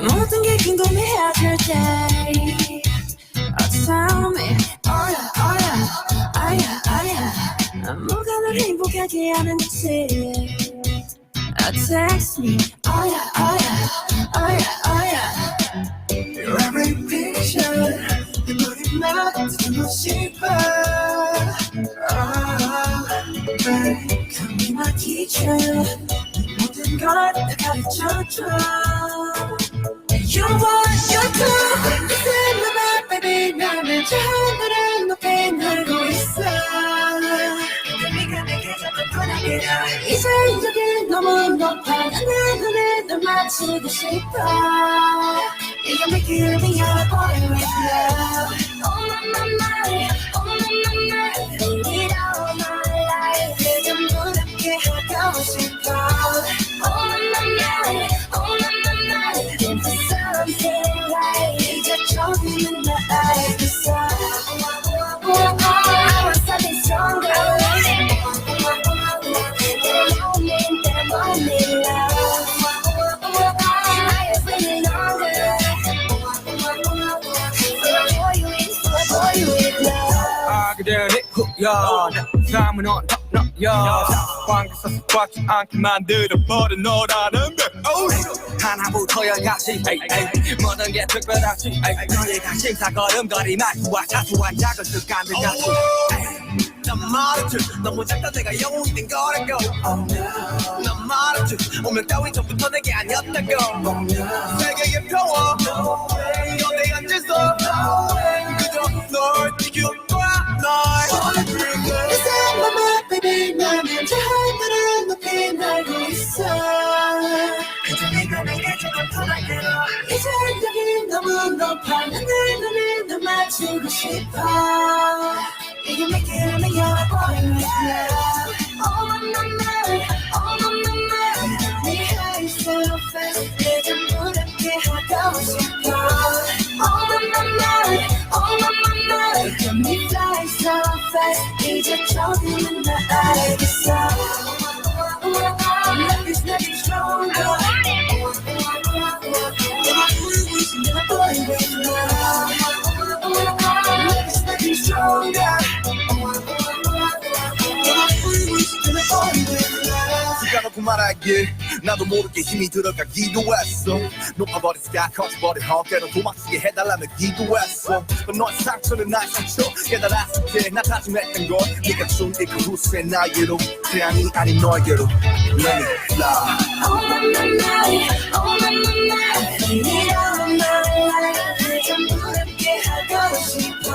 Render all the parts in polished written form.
모든 게 궁금해하실 때 tell me oh yeah oh yeah oh yeah oh yeah 뭐가 널 행복하게 하는지 text me oh yeah oh yeah oh yeah oh yeah Your every picture 내 머리만 듣고 싶어 babe Come be my teacher 모든 걸 다 가르쳐줘 You want your cool Listen to my baby 나는 저 하늘을 높이 날고 있어 네가 내게 자꾸 보내게 이제 여기 너무 높아 하늘에 널 맞추고 싶어 You make it me your boy with love Oh my my oh my my I need all my life 전부 함께 하고 싶어 Oh my my oh my my into something right 이제 조금은 나 알겠어 I want something stronger That moment love I have been longer 그대는 후연 삶은 언덕너여 관계에서 꽉지 않게 만들어버린 너라는 걸 하나부터 열까지 모든 게 특별하지 너의 관심사 걸음걸이 말투와 사소한 작은 습관들까지 난 말했지 너무 작다 내가 영웅이 된 거라고 난 말했지 운명 따윈 전부터 내게 아니었다고 세계의 평화 너내 앉아서 그저 널 지켜봐 널 Listen my baby 나는 저 하늘을 높이 날고 있어 그저 네가 내게 조금 더 날려 이제 여기 너무 높아 하늘에 널 맞추고 싶어 You make it me your boy with love Oh my my oh my my 네 high so fast 내 전부 함께 하고 싶어 Oh my my oh my my Let me fly so fast 이제 조금은 나 알겠어 Love is nothing stronger You're my boy with love Love is nothing stronger 시간놓고 말하길 나도 모르게 힘이 들어가기도 했어 높아버린 스카 커져버린 헛개로 도망치게 해달라며 기도했어 너의 상처는 나의 상처 깨달았을 때 나 다짐했던 건 네가 준 이 그 후세 나에게로 태양이 아닌 너에게로 Let me fly Oh my my oh my my I need all my life 전부 함께 하고 싶어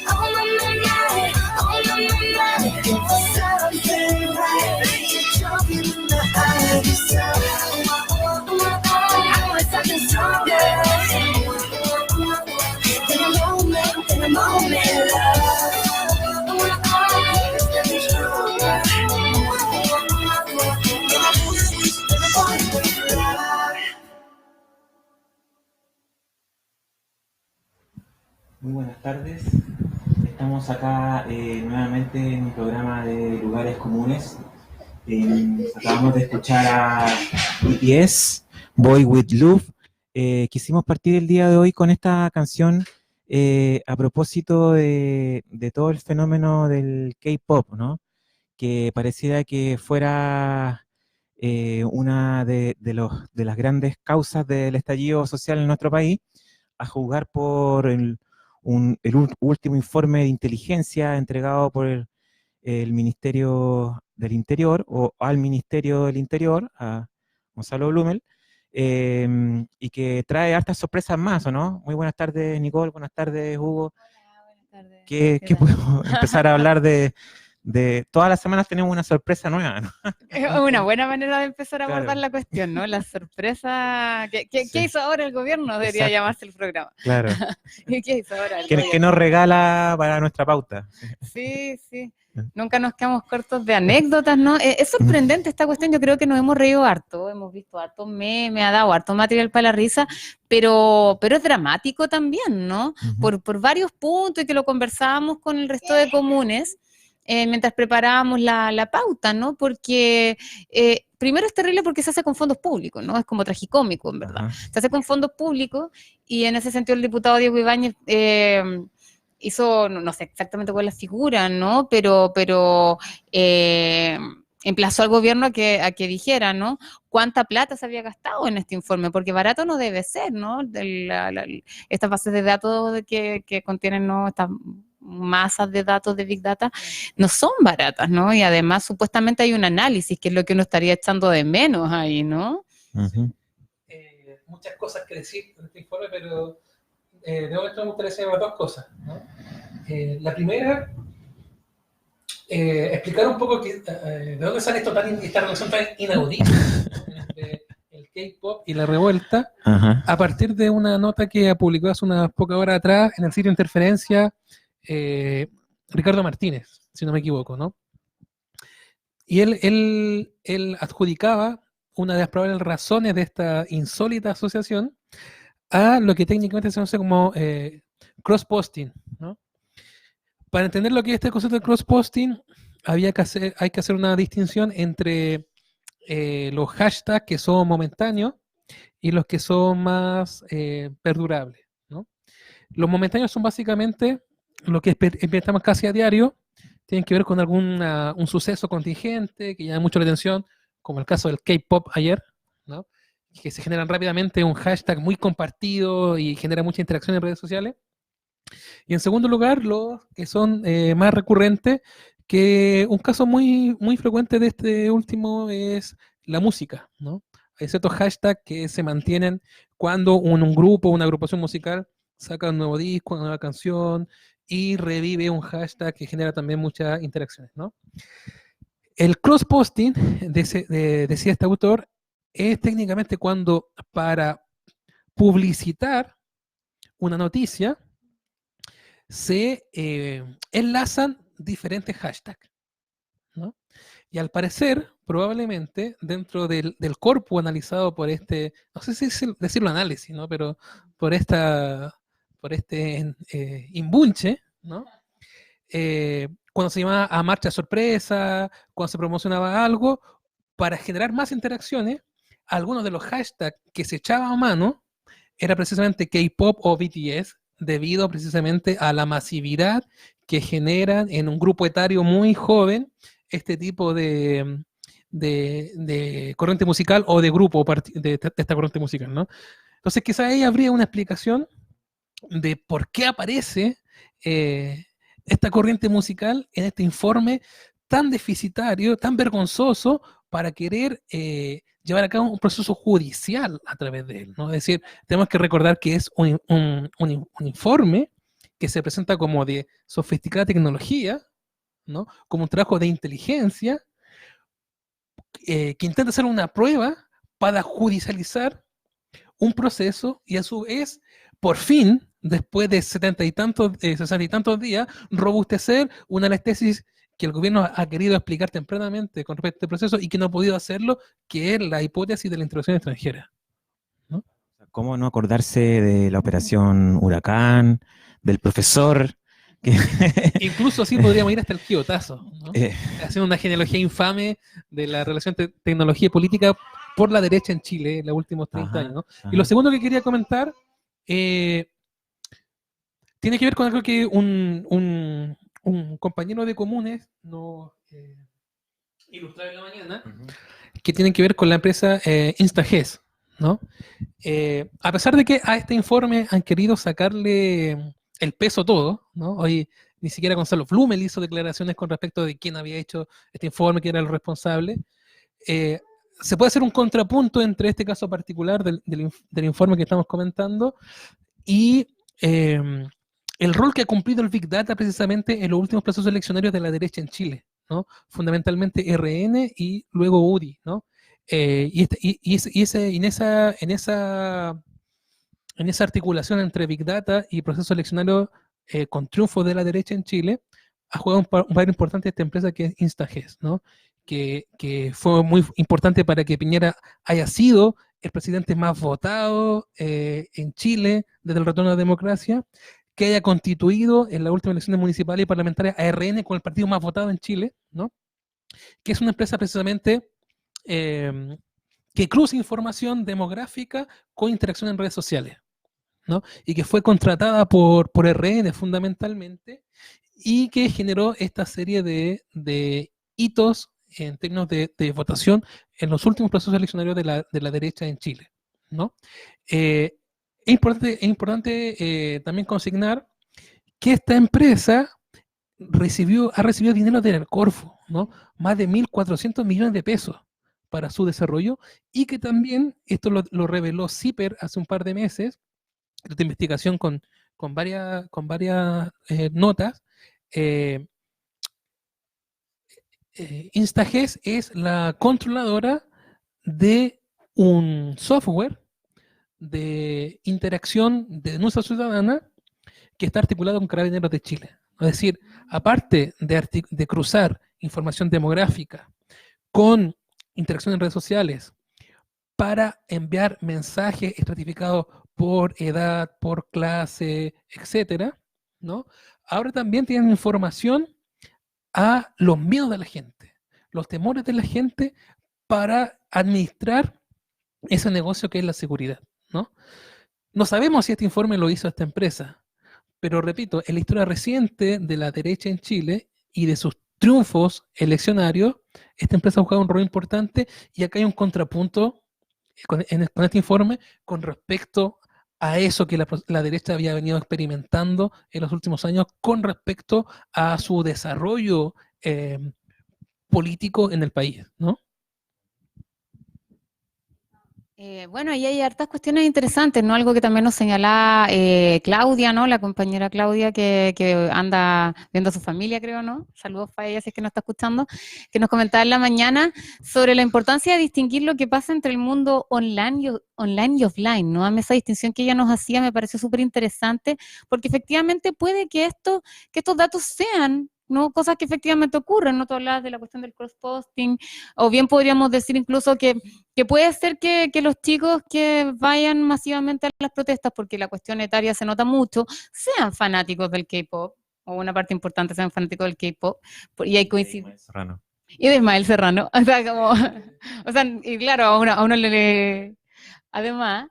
Oh my my oh my my It's something right 이제 조금은 나 알겠어 I want something stronger In a moment love It's nothing stronger Muy buenas tardes, estamos acá nuevamente en un programa de lugares comunes. Acabamos de escuchar a BTS, Boy With Love. Quisimos partir el día de hoy con esta canción a propósito de todo el fenómeno del K-pop, ¿no? Que pareciera que fuera una de las grandes causas del estallido social en nuestro país, a juzgar por el último informe de inteligencia entregado por el Ministerio del Interior, o al Ministerio del Interior, a Gonzalo Blumel, y que trae hartas sorpresas más, ¿o no? Muy buenas tardes, Nicole, buenas tardes, Hugo. Hola, buenas tardes. ¿Qué podemos empezar a hablar de todas las semanas tenemos una sorpresa nueva, ¿no? Es una buena manera de empezar a abordar Claro. la cuestión, ¿no? La sorpresa. ¿Qué Sí. hizo ahora el gobierno? Debería Exacto. llamarse el programa. Claro. ¿Qué hizo ahora el ¿Qué gobierno? nos regala para nuestra pauta? Sí, sí. Nunca nos quedamos cortos de anécdotas, ¿no? Es sorprendente esta cuestión, yo creo que nos hemos reído harto, hemos visto harto meme, ha dado harto material para la risa, pero es dramático también, ¿no? Ujú. Por varios puntos y que lo conversábamos con el resto de comunes. mientras preparábamos la pauta, ¿no? Porque primero es terrible porque se hace con fondos públicos, ¿no? Es como tragicómico, en verdad. Ajá. Se hace con fondos públicos y en ese sentido el diputado Diego Ibáñez hizo, no sé exactamente cuál es la figura, ¿no? Pero emplazó al gobierno a que dijera, ¿no? Cuánta plata se había gastado en este informe, porque barato no debe ser, ¿no? Estas bases de datos que contienen, ¿no? Estas masas de datos de Big Data no son baratas, ¿no? Y además supuestamente hay un análisis, que es lo que uno estaría echando de menos ahí, ¿no? Ujú. Muchas cosas que decir en este informe, pero de momento me gustaría decir dos cosas, ¿no? La primera, explicar un poco de dónde sale esta relación tan inaudita entre el K-pop y la revuelta, Ajá. a partir de una nota que publicó hace unas pocas horas atrás en el sitio Interferencia Ricardo Martínez, si no me equivoco, ¿no? Y él adjudicaba una de las probables razones de esta insólita asociación a lo que técnicamente se conoce como cross-posting, ¿no? Para entender lo que es este concepto de cross-posting, hay que hacer una distinción entre los hashtags que son momentáneos y los que son más perdurables, ¿no? Los momentáneos son básicamente lo que experimentamos casi a diario, tienen que ver con un suceso contingente que llama mucho la atención, como el caso del K-pop ayer, ¿no? Que se generan rápidamente un hashtag muy compartido y genera mucha interacción en redes sociales. Y en segundo lugar, los que son más recurrentes, que un caso muy, muy frecuente de este último es la música, ¿no? Hay ciertos hashtags que se mantienen cuando un grupo, una agrupación musical saca un nuevo disco, una nueva canción y revive un hashtag que genera también muchas interacciones, ¿no? El cross-posting, decía este autor, es técnicamente cuando para publicitar una noticia se enlazan diferentes hashtags, ¿no? Y al parecer, probablemente, dentro del corpus analizado por no sé si decirlo análisis, ¿no? Pero por este imbunche, ¿no? Cuando se llamaba a marcha sorpresa, cuando se promocionaba algo, para generar más interacciones, algunos de los hashtags que se echaban a mano era precisamente K-pop o BTS, debido precisamente a la masividad que generan en un grupo etario muy joven este tipo de corriente musical o de grupo de esta corriente musical, ¿no? Entonces quizá ahí habría una explicación de por qué aparece esta corriente musical en este informe tan deficitario, tan vergonzoso, para querer llevar a cabo un proceso judicial a través de él, ¿no? Es decir, tenemos que recordar que es un informe que se presenta como de sofisticada tecnología, ¿no? Como un trabajo de inteligencia que intenta hacer una prueba para judicializar un proceso y a su vez, por fin, después de 60 y tantos días, robustecer una de las tesis que el gobierno ha querido explicar tempranamente con respecto a este proceso y que no ha podido hacerlo, que es la hipótesis de la introducción extranjera, ¿no? ¿Cómo no acordarse de la operación Huracán, del profesor? Incluso así podríamos ir hasta el Quiotazo, ¿no? Haciendo una genealogía infame de la relación tecnología y política por la derecha en Chile en los últimos 30 años, ¿no? Y lo segundo que quería comentar tiene que ver con algo que un compañero de comunes nos ilustraba en la mañana, que tiene que ver con la empresa InstaGES, ¿no? A pesar de que a este informe han querido sacarle el peso todo, ¿no? Hoy ni siquiera Gonzalo Blumel hizo declaraciones con respecto de quién había hecho este informe, quién era el responsable. Se puede hacer un contrapunto entre este caso particular del informe que estamos comentando y el rol que ha cumplido el Big Data precisamente en los últimos procesos eleccionarios de la derecha en Chile, ¿no? Fundamentalmente RN y luego UDI, ¿no? En esa articulación entre Big Data y proceso eleccionario con triunfo de la derecha en Chile, ha jugado un papel importante esta empresa que es InstaGES, ¿no? Que fue muy importante para que Piñera haya sido el presidente más votado en Chile desde el retorno a la democracia, que haya constituido en las últimas elecciones municipales y parlamentarias a RN con el partido más votado en Chile, ¿no? Que es una empresa precisamente que cruza información demográfica con interacción en redes sociales, ¿no? Y que fue contratada por RN fundamentalmente y que generó esta serie de hitos en términos de votación en los últimos procesos eleccionarios de la derecha en Chile, ¿no? Es importante también consignar que esta empresa ha recibido dinero del Corfo, ¿no? Más de 1.400 millones de pesos para su desarrollo, y que también, esto lo reveló CIPER hace un par de meses, esta investigación con varias notas. Instages es la controladora de un software de interacción de denuncia ciudadana que está articulado con Carabineros de Chile. Es decir, aparte de cruzar información demográfica con interacción en redes sociales para enviar mensajes estratificados por edad, por clase, etcétera, ¿no? Ahora también tienen información a los miedos de la gente, los temores de la gente para administrar ese negocio que es la seguridad, ¿no? No sabemos si este informe lo hizo esta empresa, pero repito, en la historia reciente de la derecha en Chile y de sus triunfos eleccionarios, esta empresa ha jugado un rol importante, y acá hay un contrapunto con este informe con respecto a eso que la derecha había venido experimentando en los últimos años con respecto a su desarrollo político en el país, ¿no? Bueno, ahí hay hartas cuestiones interesantes, ¿no? Algo que también nos señalaba Claudia, ¿no? La compañera Claudia que anda viendo a su familia, creo, ¿no? Saludos para ella si es que nos está escuchando, que nos comentaba en la mañana sobre la importancia de distinguir lo que pasa entre el mundo online y offline, ¿no? A mí esa distinción que ella nos hacía me pareció súper interesante, porque efectivamente puede que estos datos sean, ¿no? Cosas que efectivamente ocurren, ¿no? Tú hablabas de la cuestión del cross-posting, o bien podríamos decir incluso que puede ser que los chicos que vayan masivamente a las protestas, porque la cuestión etaria se nota mucho, sean fanáticos del K-pop, o una parte importante sean fanáticos del K-pop, y hay coincidencia. Y de Ismael Serrano, o sea, como, o sea, y claro, a uno le además,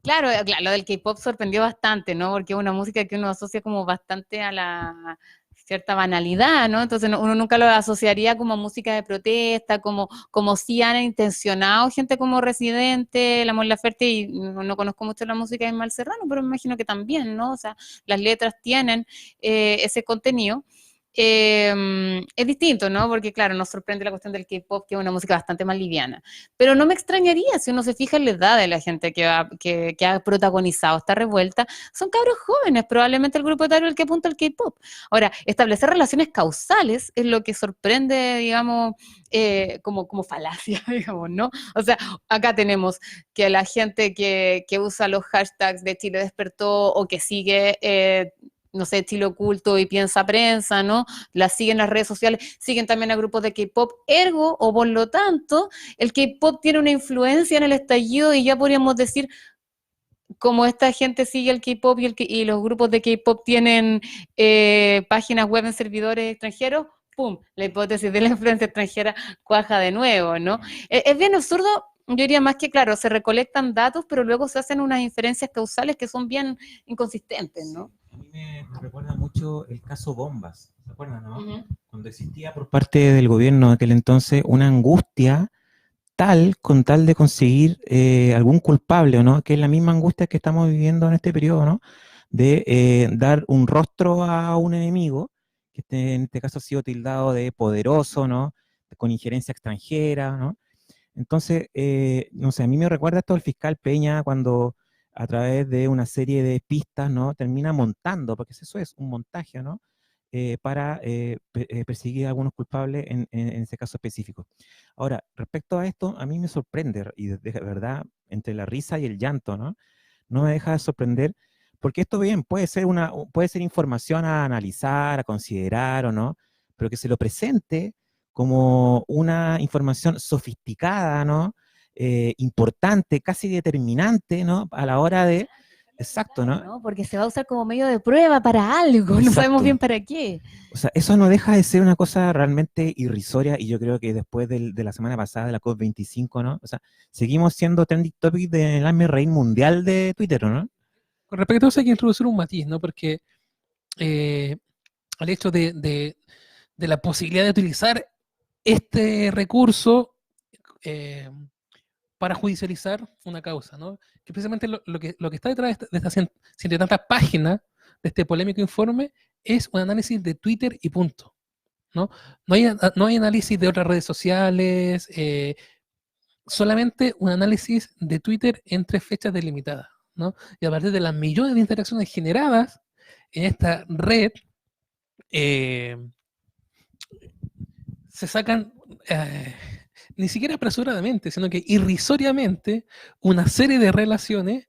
claro, lo del K-pop sorprendió bastante, ¿no? Porque es una música que uno asocia como bastante a la cierta banalidad, ¿no? Entonces uno nunca lo asociaría como música de protesta, como si han intencionado gente como Residente, La Mon Laferte, y no conozco mucho la música de Ismael Serrano, pero me imagino que también, ¿no? O sea, las letras tienen ese contenido. Es distinto, ¿no? Porque claro, nos sorprende la cuestión del K-pop, que es una música bastante más liviana. Pero no me extrañaría si uno se fija en la edad de la gente que ha protagonizado esta revuelta. Son cabros jóvenes, probablemente el grupo etario al que apunta el K-pop. Ahora, establecer relaciones causales es lo que sorprende, digamos, como falacia, digamos, ¿no? O sea, acá tenemos que la gente que usa los hashtags de Chile Despertó o que sigue no sé, Chile Oculto y Piensa Prensa, ¿no? Las siguen las redes sociales, siguen también a grupos de K-pop, ergo, o por lo tanto, el K-pop tiene una influencia en el estallido, y ya podríamos decir, como esta gente sigue el K-pop y los grupos de K-pop tienen páginas web en servidores extranjeros, ¡pum! La hipótesis de la influencia extranjera cuaja de nuevo, ¿no? Es bien absurdo. Yo diría más que, claro, se recolectan datos, pero luego se hacen unas inferencias causales que son bien inconsistentes, ¿no? A mí me recuerda mucho el caso Bombas, ¿se acuerdan, no? Cuando existía por parte del gobierno de aquel entonces una angustia con tal de conseguir algún culpable, ¿no? Que es la misma angustia que estamos viviendo en este periodo, ¿no? De dar un rostro a un enemigo, que en este caso ha sido tildado de poderoso, ¿no? Con injerencia extranjera, ¿no? Entonces, no sé, a mí me recuerda esto el fiscal Peña cuando a través de una serie de pistas, ¿no? Termina montando, porque eso es un montaje, ¿no? Para perseguir a algunos culpables en ese caso específico. Ahora, respecto a esto, a mí me sorprende, y de verdad, entre la risa y el llanto, ¿no? No me deja de sorprender, porque esto bien, puede ser información a analizar, a considerar o no, pero que se lo presente como una información sofisticada, ¿no? Importante, casi determinante, ¿no? A la hora de Exacto, ¿no? ¿no? Porque se va a usar como medio de prueba para algo, no Exacto. sabemos bien para qué. O sea, eso no deja de ser una cosa realmente irrisoria y yo creo que después de la semana pasada de la COP25, ¿no? O sea, seguimos siendo trending topic del hazme-reír mundial de Twitter, ¿no? Con respecto a eso hay que introducir un matiz, ¿no? Porque al hecho de la posibilidad de utilizar este recurso eh, para judicializar una causa, ¿no? Que precisamente lo que está detrás de estas ciento y tantas páginas de este polémico informe es un análisis de Twitter y punto, ¿no? No hay análisis de otras redes sociales, solamente un análisis de Twitter entre fechas delimitadas, ¿no? Y a partir de las millones de interacciones generadas en esta red, se sacan ni siquiera apresuradamente, sino que irrisoriamente una serie de relaciones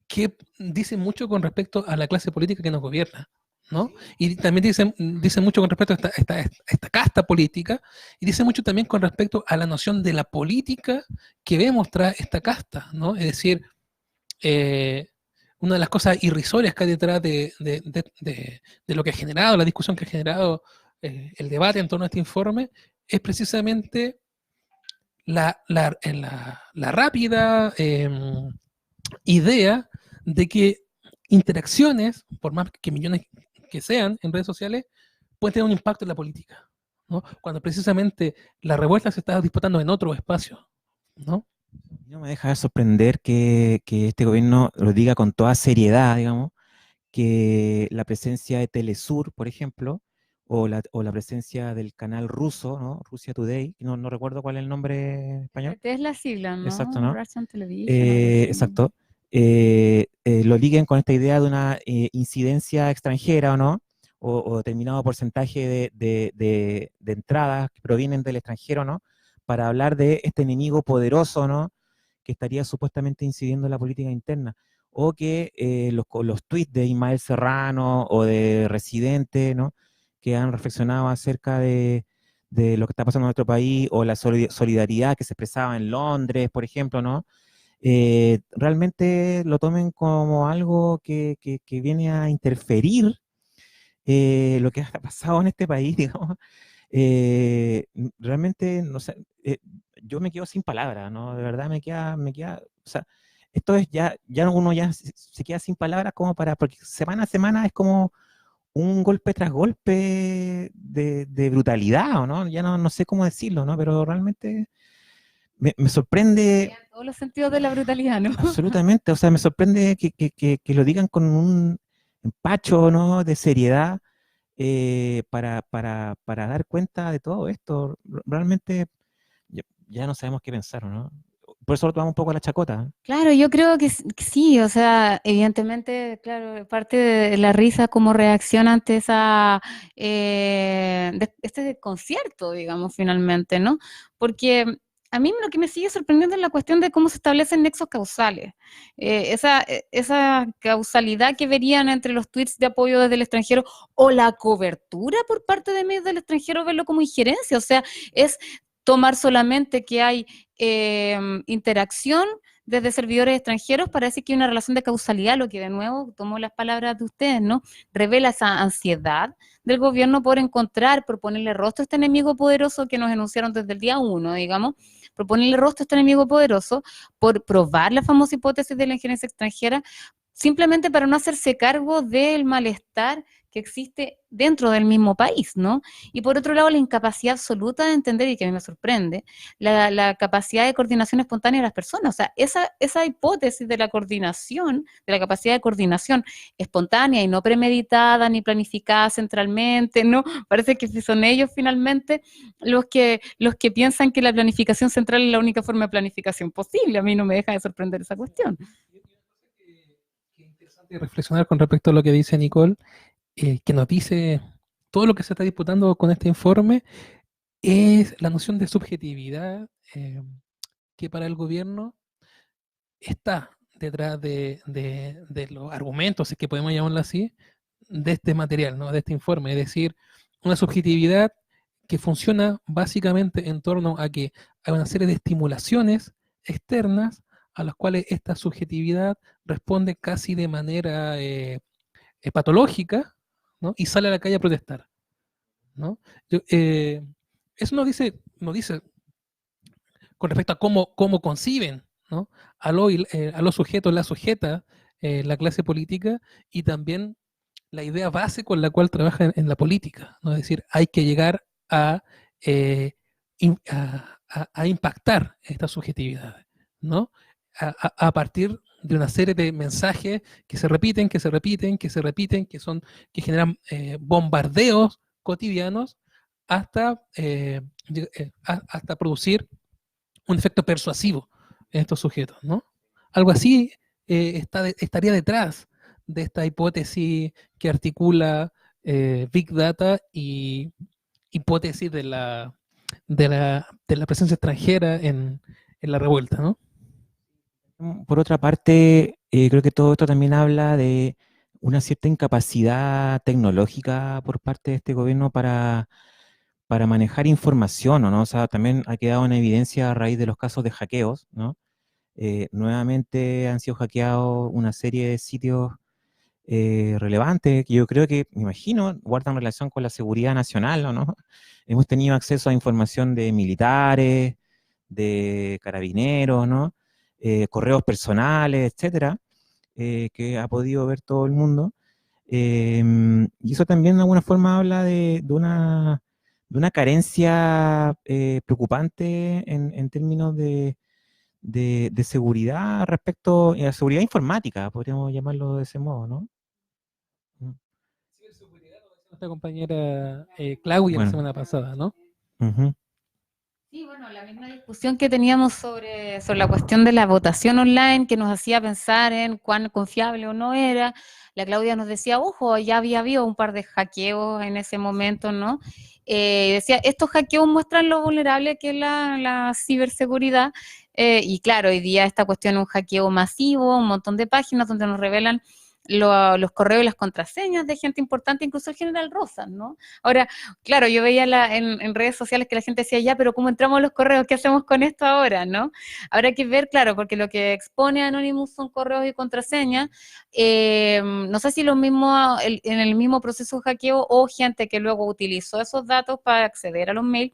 que dicen mucho con respecto a la clase política que nos gobierna, ¿no? Y también dicen mucho con respecto a esta casta política, y dice mucho también con respecto a la noción de la política que vemos tras esta casta, ¿no? Es decir, una de las cosas irrisorias que hay detrás de lo que ha generado, la discusión que ha generado el debate en torno a este informe, es precisamente la rápida idea de que interacciones, por más que millones que sean en redes sociales, pueden tener un impacto en la política, ¿no? Cuando precisamente la revuelta se está disputando en otro espacio, ¿no? No me deja de sorprender que este gobierno lo diga con toda seriedad, digamos, que la presencia de Telesur, por ejemplo, o la presencia del canal ruso, ¿no? Rusia Today, no recuerdo cuál es el nombre en español. Esta es la sigla, ¿no? Exacto, ¿no? Russian Television, algo así. Exacto. Lo liguen con esta idea de una incidencia extranjera, ¿o no? O determinado porcentaje de entradas que provienen del extranjero, ¿no? Para hablar de este enemigo poderoso, ¿no? Que estaría supuestamente incidiendo en la política interna. O que los tweets de Ismael Serrano o de Residente, ¿no? Que han reflexionado acerca de lo que está pasando en nuestro país, o la solidaridad que se expresaba en Londres, por ejemplo, ¿no? Realmente lo tomen como algo que viene a interferir lo que ha pasado en este país, digamos. Realmente, no sé, yo me quedo sin palabras, ¿no? De verdad me queda, o sea, esto es ya uno ya se queda sin palabras como porque semana a semana es como un golpe tras golpe de brutalidad, ¿o no? Ya no sé cómo decirlo, ¿no? Pero realmente me sorprende En todos los sentidos de la brutalidad, ¿no? absolutamente, o sea, me sorprende que lo digan con un empacho, ¿no? De seriedad para dar cuenta de todo esto. Realmente ya no sabemos qué pensar, ¿no? Por eso lo tomamos un poco a la chacota. Claro, yo creo que sí, o sea, evidentemente, claro, parte de la risa como reacción ante este desconcierto, digamos, finalmente, ¿no? Porque a mí lo que me sigue sorprendiendo es la cuestión de cómo se establecen nexos causales. Esa causalidad que verían entre los tweets de apoyo desde el extranjero o la cobertura por parte de medios del extranjero, verlo como injerencia, o sea, es tomar solamente que hay interacción desde servidores extranjeros para decir que hay una relación de causalidad, lo que de nuevo, tomo las palabras de ustedes, ¿no? Revela esa ansiedad del gobierno por ponerle rostro a este enemigo poderoso que nos enunciaron desde el día 1, digamos, proponerle rostro a este enemigo poderoso, por probar la famosa hipótesis de la injerencia extranjera, simplemente para no hacerse cargo del malestar que existe dentro del mismo país, ¿no? Y por otro lado, la incapacidad absoluta de entender, y que a mí me sorprende, la capacidad de coordinación espontánea de las personas. O sea, esa hipótesis de la coordinación, de la capacidad de coordinación espontánea y no premeditada ni planificada centralmente, ¿no? Parece que son ellos finalmente los que piensan que la planificación central es la única forma de planificación posible. A mí no me deja de sorprender esa cuestión. Qué interesante reflexionar con respecto a lo que dice Nicole, que nos dice todo lo que se está disputando con este informe es la noción de subjetividad que para el gobierno está detrás de los argumentos, si es que podemos llamarlo así, de este material, ¿no? De este informe. Es decir, una subjetividad que funciona básicamente en torno a que hay una serie de estimulaciones externas a los cuales esta subjetividad responde casi de manera patológica, ¿no? Y sale a la calle a protestar, ¿no? Eso no dice con respecto a cómo conciben, ¿no? a los sujetos, la sujeta, la clase política, y también la idea base con la cual trabaja en la política, ¿no? Es decir, hay que llegar eh, a impactar estas subjetividades, ¿no? A partir de una serie de mensajes que se repiten, que se repiten, que se repiten, que generan bombardeos cotidianos hasta producir un efecto persuasivo en estos sujetos, ¿no? Algo así estaría detrás de esta hipótesis que articula Big Data y hipótesis de la presencia extranjera en la revuelta, ¿no? Por otra parte, creo que todo esto también habla de una cierta incapacidad tecnológica por parte de este gobierno para manejar información, ¿o ¿no? O sea, también ha quedado en evidencia a raíz de los casos de hackeos, ¿no? Nuevamente han sido hackeados una serie de sitios relevantes que yo creo que, me imagino, guardan relación con la seguridad nacional, ¿o ¿no? Hemos tenido acceso a información de militares, de carabineros, ¿no? Correos personales, etcétera, que ha podido ver todo el mundo. Y eso también de alguna forma habla de una carencia preocupante en términos de seguridad respecto a la seguridad informática, podríamos llamarlo de ese modo, ¿no? Ciberseguridad, lo decía nuestra compañera Claudia la Bueno. semana pasada, ¿no? Ujú. Sí, bueno, la misma discusión que teníamos sobre la cuestión de la votación online, que nos hacía pensar en cuán confiable o no era. La Claudia nos decía, ojo, ya había habido un par de hackeos en ese momento, ¿no? Decía, estos hackeos muestran lo vulnerable que es la ciberseguridad. Y claro, hoy día esta cuestión es un hackeo masivo, un montón de páginas donde nos revelan los correos y las contraseñas de gente importante, incluso el general Rosas, ¿no? Ahora, claro, yo veía en redes sociales que la gente decía, ya, pero ¿cómo entramos a los correos? ¿Qué hacemos con esto ahora, no? Habrá que ver, claro, porque lo que expone Anonymous son correos y contraseñas. No sé si en el mismo proceso de hackeo o gente que luego utilizó esos datos para acceder a los mails,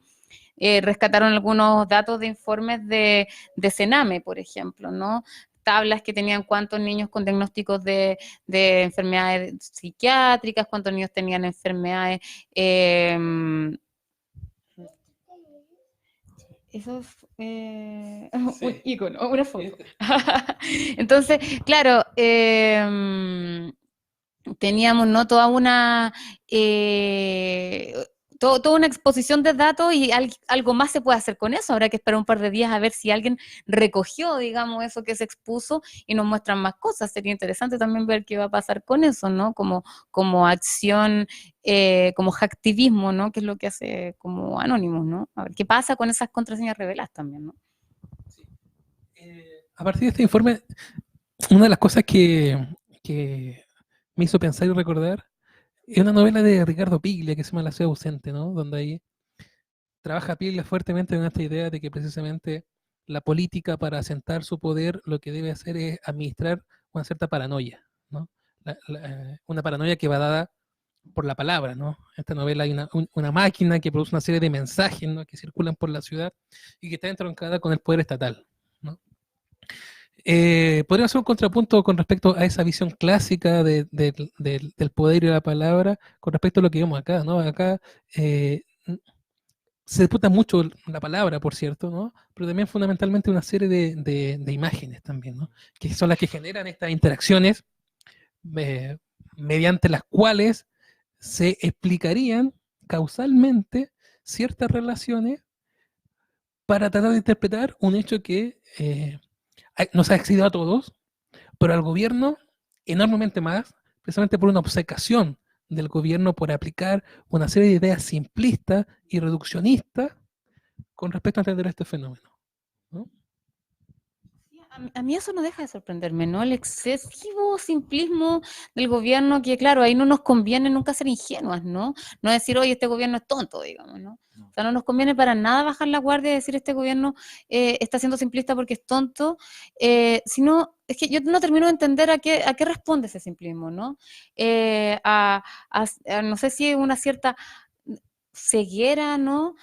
rescataron algunos datos de informes de Sename, por ejemplo, ¿no? Tablas que tenían cuántos niños con diagnósticos de enfermedades psiquiátricas, cuántos niños tenían enfermedades. Eso es un icono, una foto. Entonces, claro, teníamos ¿no? toda una toda una exposición de datos y algo más se puede hacer con eso. Habrá que esperar un par de días a ver si alguien recogió, digamos, eso que se expuso y nos muestran más cosas. Sería interesante también ver qué va a pasar con eso, ¿no? Como acción, como hacktivismo, ¿no? Que es lo que hace como Anonymous, ¿no? A ver qué pasa con esas contraseñas reveladas también, ¿no? Sí. A partir de este informe, una de las cosas que me hizo pensar y recordar es una novela de Ricardo Piglia que se llama La ciudad ausente, ¿no? Donde ahí trabaja Piglia fuertemente en esta idea de que precisamente la política para asentar su poder lo que debe hacer es administrar una cierta paranoia, ¿no? Una paranoia que va dada por la palabra, ¿no? En esta novela hay una máquina que produce una serie de mensajes, ¿no? que circulan por la ciudad y que está entroncada con el poder estatal, ¿no? Podría ser un contrapunto con respecto a esa visión clásica del poder y la palabra con respecto a lo que vemos acá, ¿no? Acá se disputa mucho la palabra, por cierto, ¿no? Pero también fundamentalmente una serie de imágenes también, ¿no? Que son las que generan estas interacciones mediante las cuales se explicarían causalmente ciertas relaciones para tratar de interpretar un hecho que nos ha excedido a todos, pero al gobierno enormemente más, precisamente por una obcecación del gobierno por aplicar una serie de ideas simplistas y reduccionistas con respecto a entender este fenómeno, ¿no? A mí eso no deja de sorprenderme, ¿no? El excesivo poco simplismo del gobierno que, claro, ahí no nos conviene nunca ser ingenuas, ¿no? No decir, oye, este gobierno es tonto, digamos, ¿no? O sea, no nos conviene para nada bajar la guardia y decir este gobierno está siendo simplista porque es tonto, sino, es que yo no termino de entender a qué responde ese simplismo, ¿no? No sé si es una cierta ceguera, ¿no?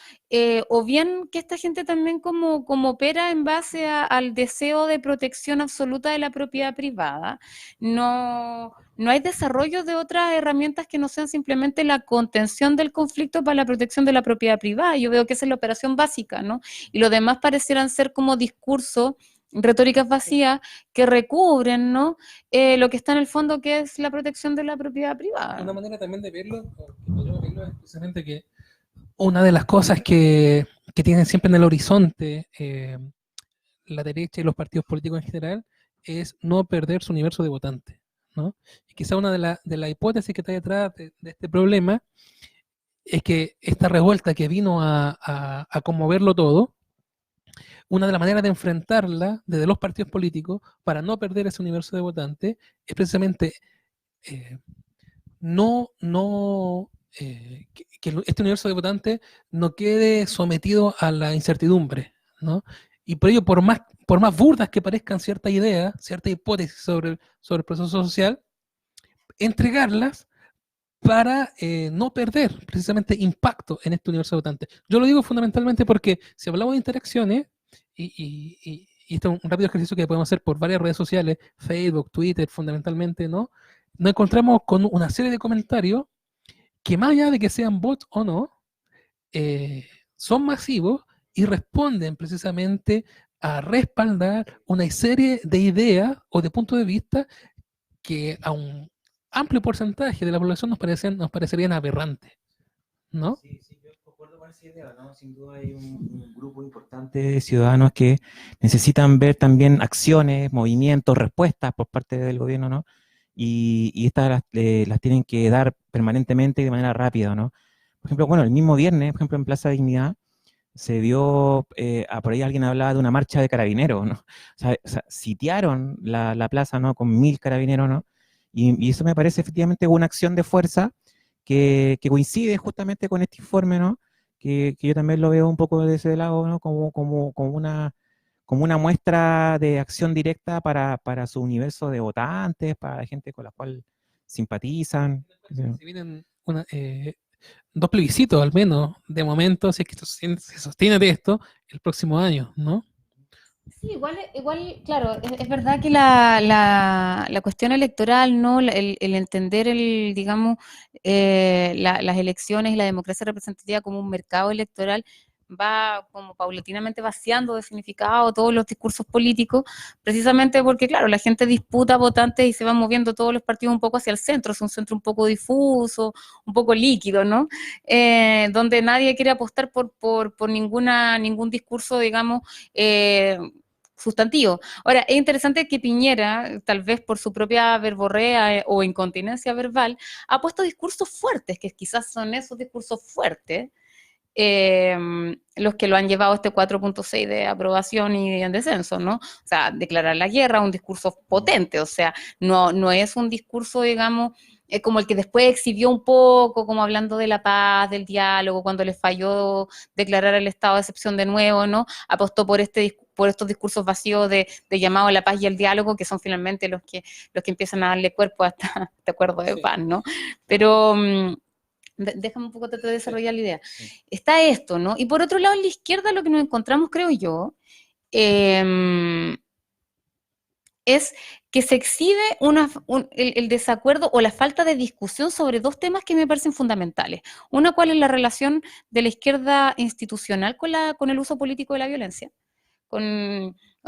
O bien que esta gente también como opera en base al deseo de protección absoluta de la propiedad privada. No hay desarrollo de otras herramientas que no sean simplemente la contención del conflicto para la protección de la propiedad privada. Yo veo que esa es la operación básica, ¿no? Y lo demás parecieran ser como discursos, retóricas vacías que recubren, ¿no? Lo que está en el fondo, que es la protección de la propiedad privada. Una manera también de verlo, o que podríamos verlo, es precisamente que una de las cosas que tienen siempre en el horizonte la derecha y los partidos políticos en general es no perder su universo de votantes, ¿no? Y quizá una de la hipótesis que está detrás de este problema es que esta revuelta que vino a conmoverlo todo, una de las maneras de enfrentarla desde los partidos políticos para no perder ese universo de votantes es precisamente que este universo de votantes no quede sometido a la incertidumbre, ¿no? Y por ello, por más burdas que parezcan ciertas ideas, ciertas hipótesis sobre el proceso social, entregarlas para no perder precisamente impacto en este universo de votantes. Yo lo digo fundamentalmente porque si hablamos de interacciones, y esto es un rápido ejercicio que podemos hacer por varias redes sociales, Facebook, Twitter, fundamentalmente, ¿no? Nos encontramos con una serie de comentarios que más allá de que sean bots o no, son masivos y responden precisamente a respaldar una serie de ideas o de puntos de vista que a un amplio porcentaje de la población nos parecerían aberrantes, ¿no? Sí, sí, yo concuerdo con esa idea, ¿no? Sin duda hay un grupo importante de ciudadanos que necesitan ver también acciones, movimientos, respuestas por parte del gobierno, ¿no? Y estas las tienen que dar permanentemente y de manera rápida, ¿no? Por ejemplo, bueno, el mismo viernes, por ejemplo, en Plaza Dignidad, se vio, por ahí alguien hablaba de una marcha de carabineros, ¿no? O sea, sitiaron la plaza, ¿no? Con 1000 carabineros, ¿no? Y eso me parece efectivamente una acción de fuerza que coincide justamente con este informe, ¿no? Que yo también lo veo un poco de ese lado, ¿no? Como una muestra de acción directa para su universo de votantes, para la gente con la cual simpatizan. Se vienen dos plebiscitos al menos, de momento, si es que se sostiene de esto, el próximo año, ¿no? Sí, igual, claro, es verdad que la cuestión electoral, ¿no? El entender digamos, las elecciones y la democracia representativa como un mercado electoral va como paulatinamente vaciando de significado todos los discursos políticos, precisamente porque, claro, la gente disputa votantes y se van moviendo todos los partidos un poco hacia el centro, es un centro un poco difuso, un poco líquido, ¿no? Donde nadie quiere apostar por ningún discurso, digamos, sustantivo. Ahora, es interesante que Piñera, tal vez por su propia verborrea o incontinencia verbal, ha puesto discursos fuertes, que quizás son esos discursos fuertes, los que lo han llevado a este 4.6 de aprobación y en descenso, ¿no? O sea, declarar la guerra, un discurso potente, o sea, no es un discurso, digamos, como el que después exhibió un poco, como hablando de la paz, del diálogo, cuando le falló declarar el estado de excepción de nuevo, ¿no? Apostó por estos discursos vacíos de llamado a la paz y al diálogo, que son finalmente los que empiezan a darle cuerpo a este acuerdo de paz, ¿no? Pero déjame un poco tratar de desarrollar la idea. Está esto, ¿no? Y por otro lado, en la izquierda lo que nos encontramos, creo yo, es que se exhibe el desacuerdo o la falta de discusión sobre dos temas que me parecen fundamentales. Una, cuál es la relación de la izquierda institucional con el uso político de la violencia.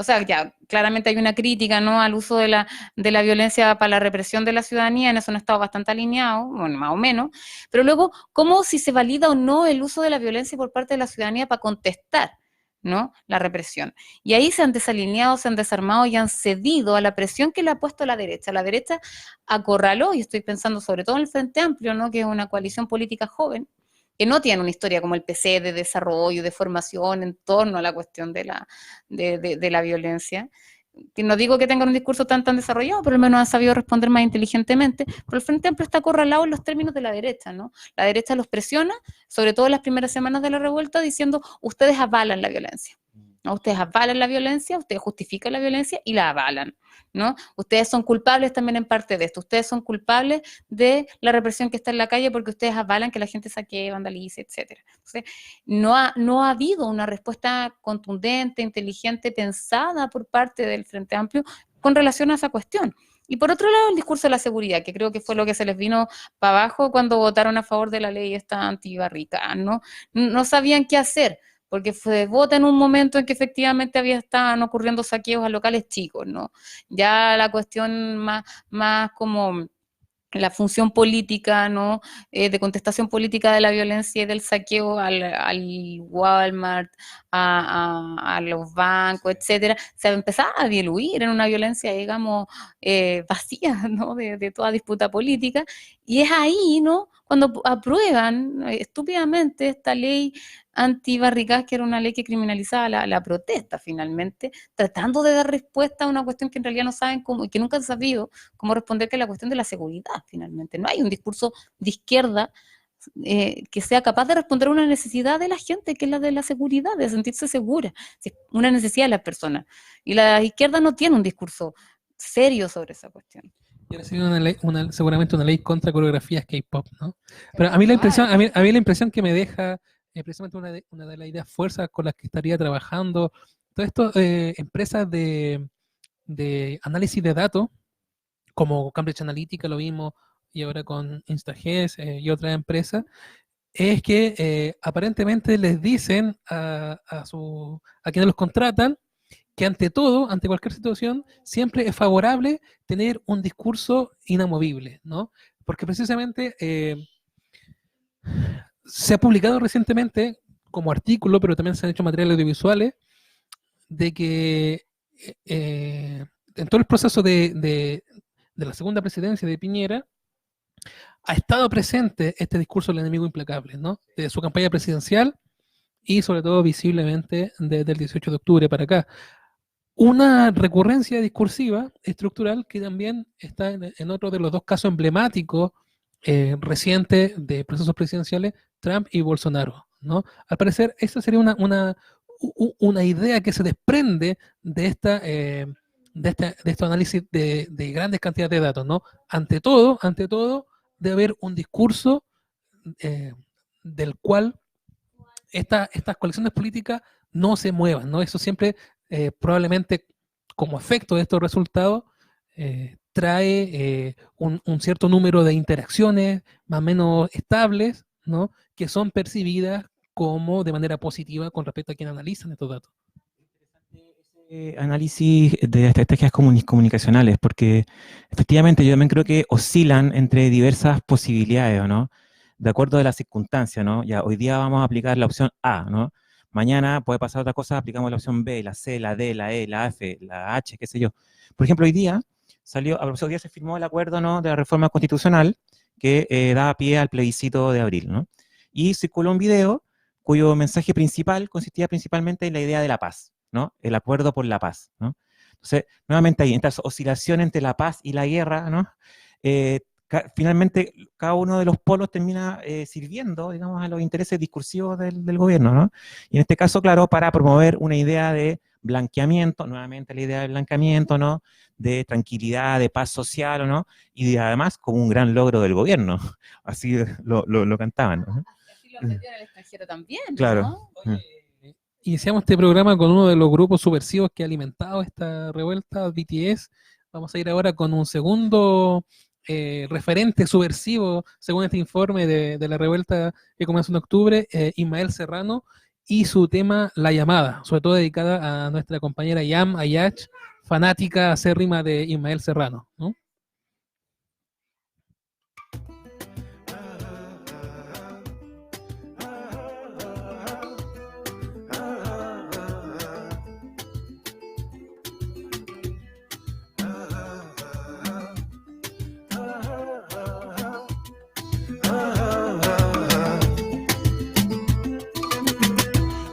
O sea, ya claramente hay una crítica, ¿no?, al uso de la violencia para la represión de la ciudadanía, en eso no ha estado bastante alineado, bueno, más o menos, pero luego, ¿cómo si se valida o no el uso de la violencia por parte de la ciudadanía para contestar, ¿no?, la represión? Y ahí se han desalineado, se han desarmado y han cedido a la presión que le ha puesto la derecha. La derecha acorraló, y estoy pensando sobre todo en el Frente Amplio, ¿no?, que es una coalición política joven, que no tiene una historia como el PC de desarrollo, de formación en torno a la cuestión de la violencia. que no digo que tengan un discurso tan desarrollado, pero al menos han sabido responder más inteligentemente, pero el Frente Amplio está acorralado en los términos de la derecha, ¿no? La derecha los presiona, sobre todo en las primeras semanas de la revuelta, diciendo, ustedes avalan la violencia, ¿no? Ustedes avalan la violencia, ustedes justifican la violencia y la avalan, ¿no? Ustedes son culpables también en parte de esto, ustedes son culpables de la represión que está en la calle porque ustedes avalan que la gente saquee, vandalice, etc. Entonces, no ha habido una respuesta contundente, inteligente, pensada por parte del Frente Amplio con relación a esa cuestión. Y por otro lado, el discurso de la seguridad, que creo que fue lo que se les vino para abajo cuando votaron a favor de la ley esta antibarricada, ¿no? No sabían qué hacer, porque fue vota en un momento en que efectivamente estaban ocurriendo saqueos a locales chicos, ¿no? Ya la cuestión más como la función política, ¿no? De contestación política de la violencia y del saqueo al Walmart, a los bancos, etcétera, se empezaba a diluir en una violencia, digamos, vacía, ¿no? De toda disputa política, y es ahí, ¿no? Cuando aprueban estúpidamente esta ley antibarricadas, que era una ley que criminalizaba la protesta finalmente, tratando de dar respuesta a una cuestión que en realidad no saben cómo, y que nunca han sabido cómo responder, que es la cuestión de la seguridad finalmente. No hay un discurso de izquierda que sea capaz de responder a una necesidad de la gente, que es la de la seguridad, de sentirse segura, una necesidad de las personas. Y la izquierda no tiene un discurso serio sobre esa cuestión. Y ahora sería seguramente una ley contra coreografías K-pop, ¿no? Pero a mí la impresión que me deja precisamente una de las ideas fuerzas con las que estaría trabajando todas estas empresas de análisis de datos, como Cambridge Analytica, lo vimos, y ahora con InstaGes y otras empresas, es que aparentemente les dicen a quienes los contratan que ante todo, ante cualquier situación, siempre es favorable tener un discurso inamovible, ¿no? Porque precisamente se ha publicado recientemente como artículo, pero también se han hecho materiales audiovisuales, de que en todo el proceso de la segunda presidencia de Piñera ha estado presente este discurso del enemigo implacable, ¿no? De su campaña presidencial y sobre todo visiblemente desde el 18 de octubre para acá. Una recurrencia discursiva estructural que también está en otro de los dos casos emblemáticos recientes de procesos presidenciales, Trump y Bolsonaro, ¿no? Al parecer, esa sería una idea que se desprende de este análisis de grandes cantidades de datos, ¿no? Ante todo, debe haber un discurso del cual estas coaliciones políticas no se muevan, ¿no? Eso siempre probablemente como efecto de estos resultados trae un cierto número de interacciones más o menos estables, ¿no? Que son percibidas como de manera positiva con respecto a quienes analizan estos datos. Análisis de estrategias comunicacionales, porque efectivamente yo también creo que oscilan entre diversas posibilidades, ¿no? De acuerdo a las circunstancias, ¿no? Ya hoy día vamos a aplicar la opción A, ¿no? Mañana puede pasar otra cosa, aplicamos la opción B, la C, la D, la E, la F, la H, qué sé yo. Por ejemplo, hoy día hoy día se firmó el acuerdo, ¿no?, de la reforma constitucional que da pie al plebiscito de abril, ¿no? Y circuló un video cuyo mensaje principal consistía principalmente en la idea de la paz, ¿no? El acuerdo por la paz, ¿no? Entonces, nuevamente ahí, esta oscilación entre la paz y la guerra, ¿no? Finalmente, cada uno de los polos termina sirviendo, digamos, a los intereses discursivos del gobierno, ¿no? Y en este caso, claro, para promover una idea de blanqueamiento, nuevamente la idea de blanqueamiento, ¿no?, de tranquilidad, de paz social, ¿no?, y además como un gran logro del gobierno, así lo cantaban, ¿no? Así lo aprendió en el extranjero también, ¿no? Claro. Iniciamos este programa con uno de los grupos subversivos que ha alimentado esta revuelta, BTS. Vamos a ir ahora con un segundo referente subversivo, según este informe de la revuelta que comenzó en octubre, Ismael Serrano, y su tema La Llamada, sobre todo dedicada a nuestra compañera Yam Ayach, fanática acérrima de Ismael Serrano, ¿no?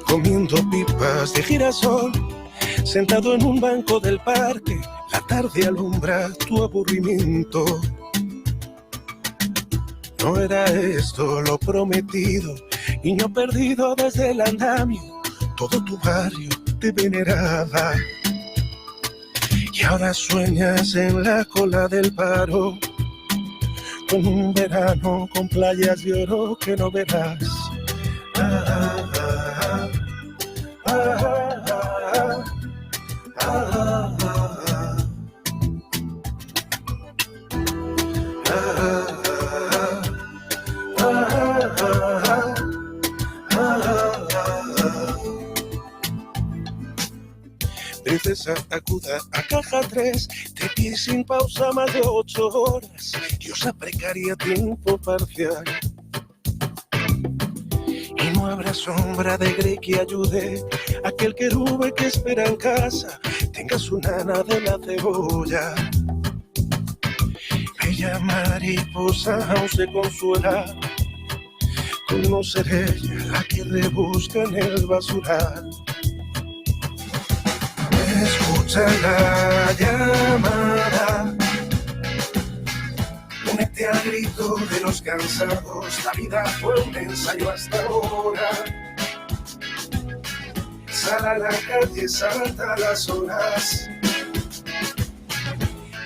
Comiendo pipas de girasol, Sentado en un banco del parque, la tarde alumbra tu aburrimiento. No era esto lo prometido, niño perdido desde el andamio, todo tu barrio te veneraba. Y ahora sueñas en la cola del paro, con un verano con playas de oro que no verás. Princesa acuda a caja 3, te pide sin pausa más de 8 horas, diosa precaria tiempo parcial. Y no habrá sombra de grey que ayude a aquel querube que espera en casa, tenga su nana de la cebolla. Bella mariposa aún se consuela con no ser ella la que rebusca en el basural. Escucha la llamada, únete al grito de los cansados, la vida fue un ensayo hasta ahora. Sal a la calle, salta las horas,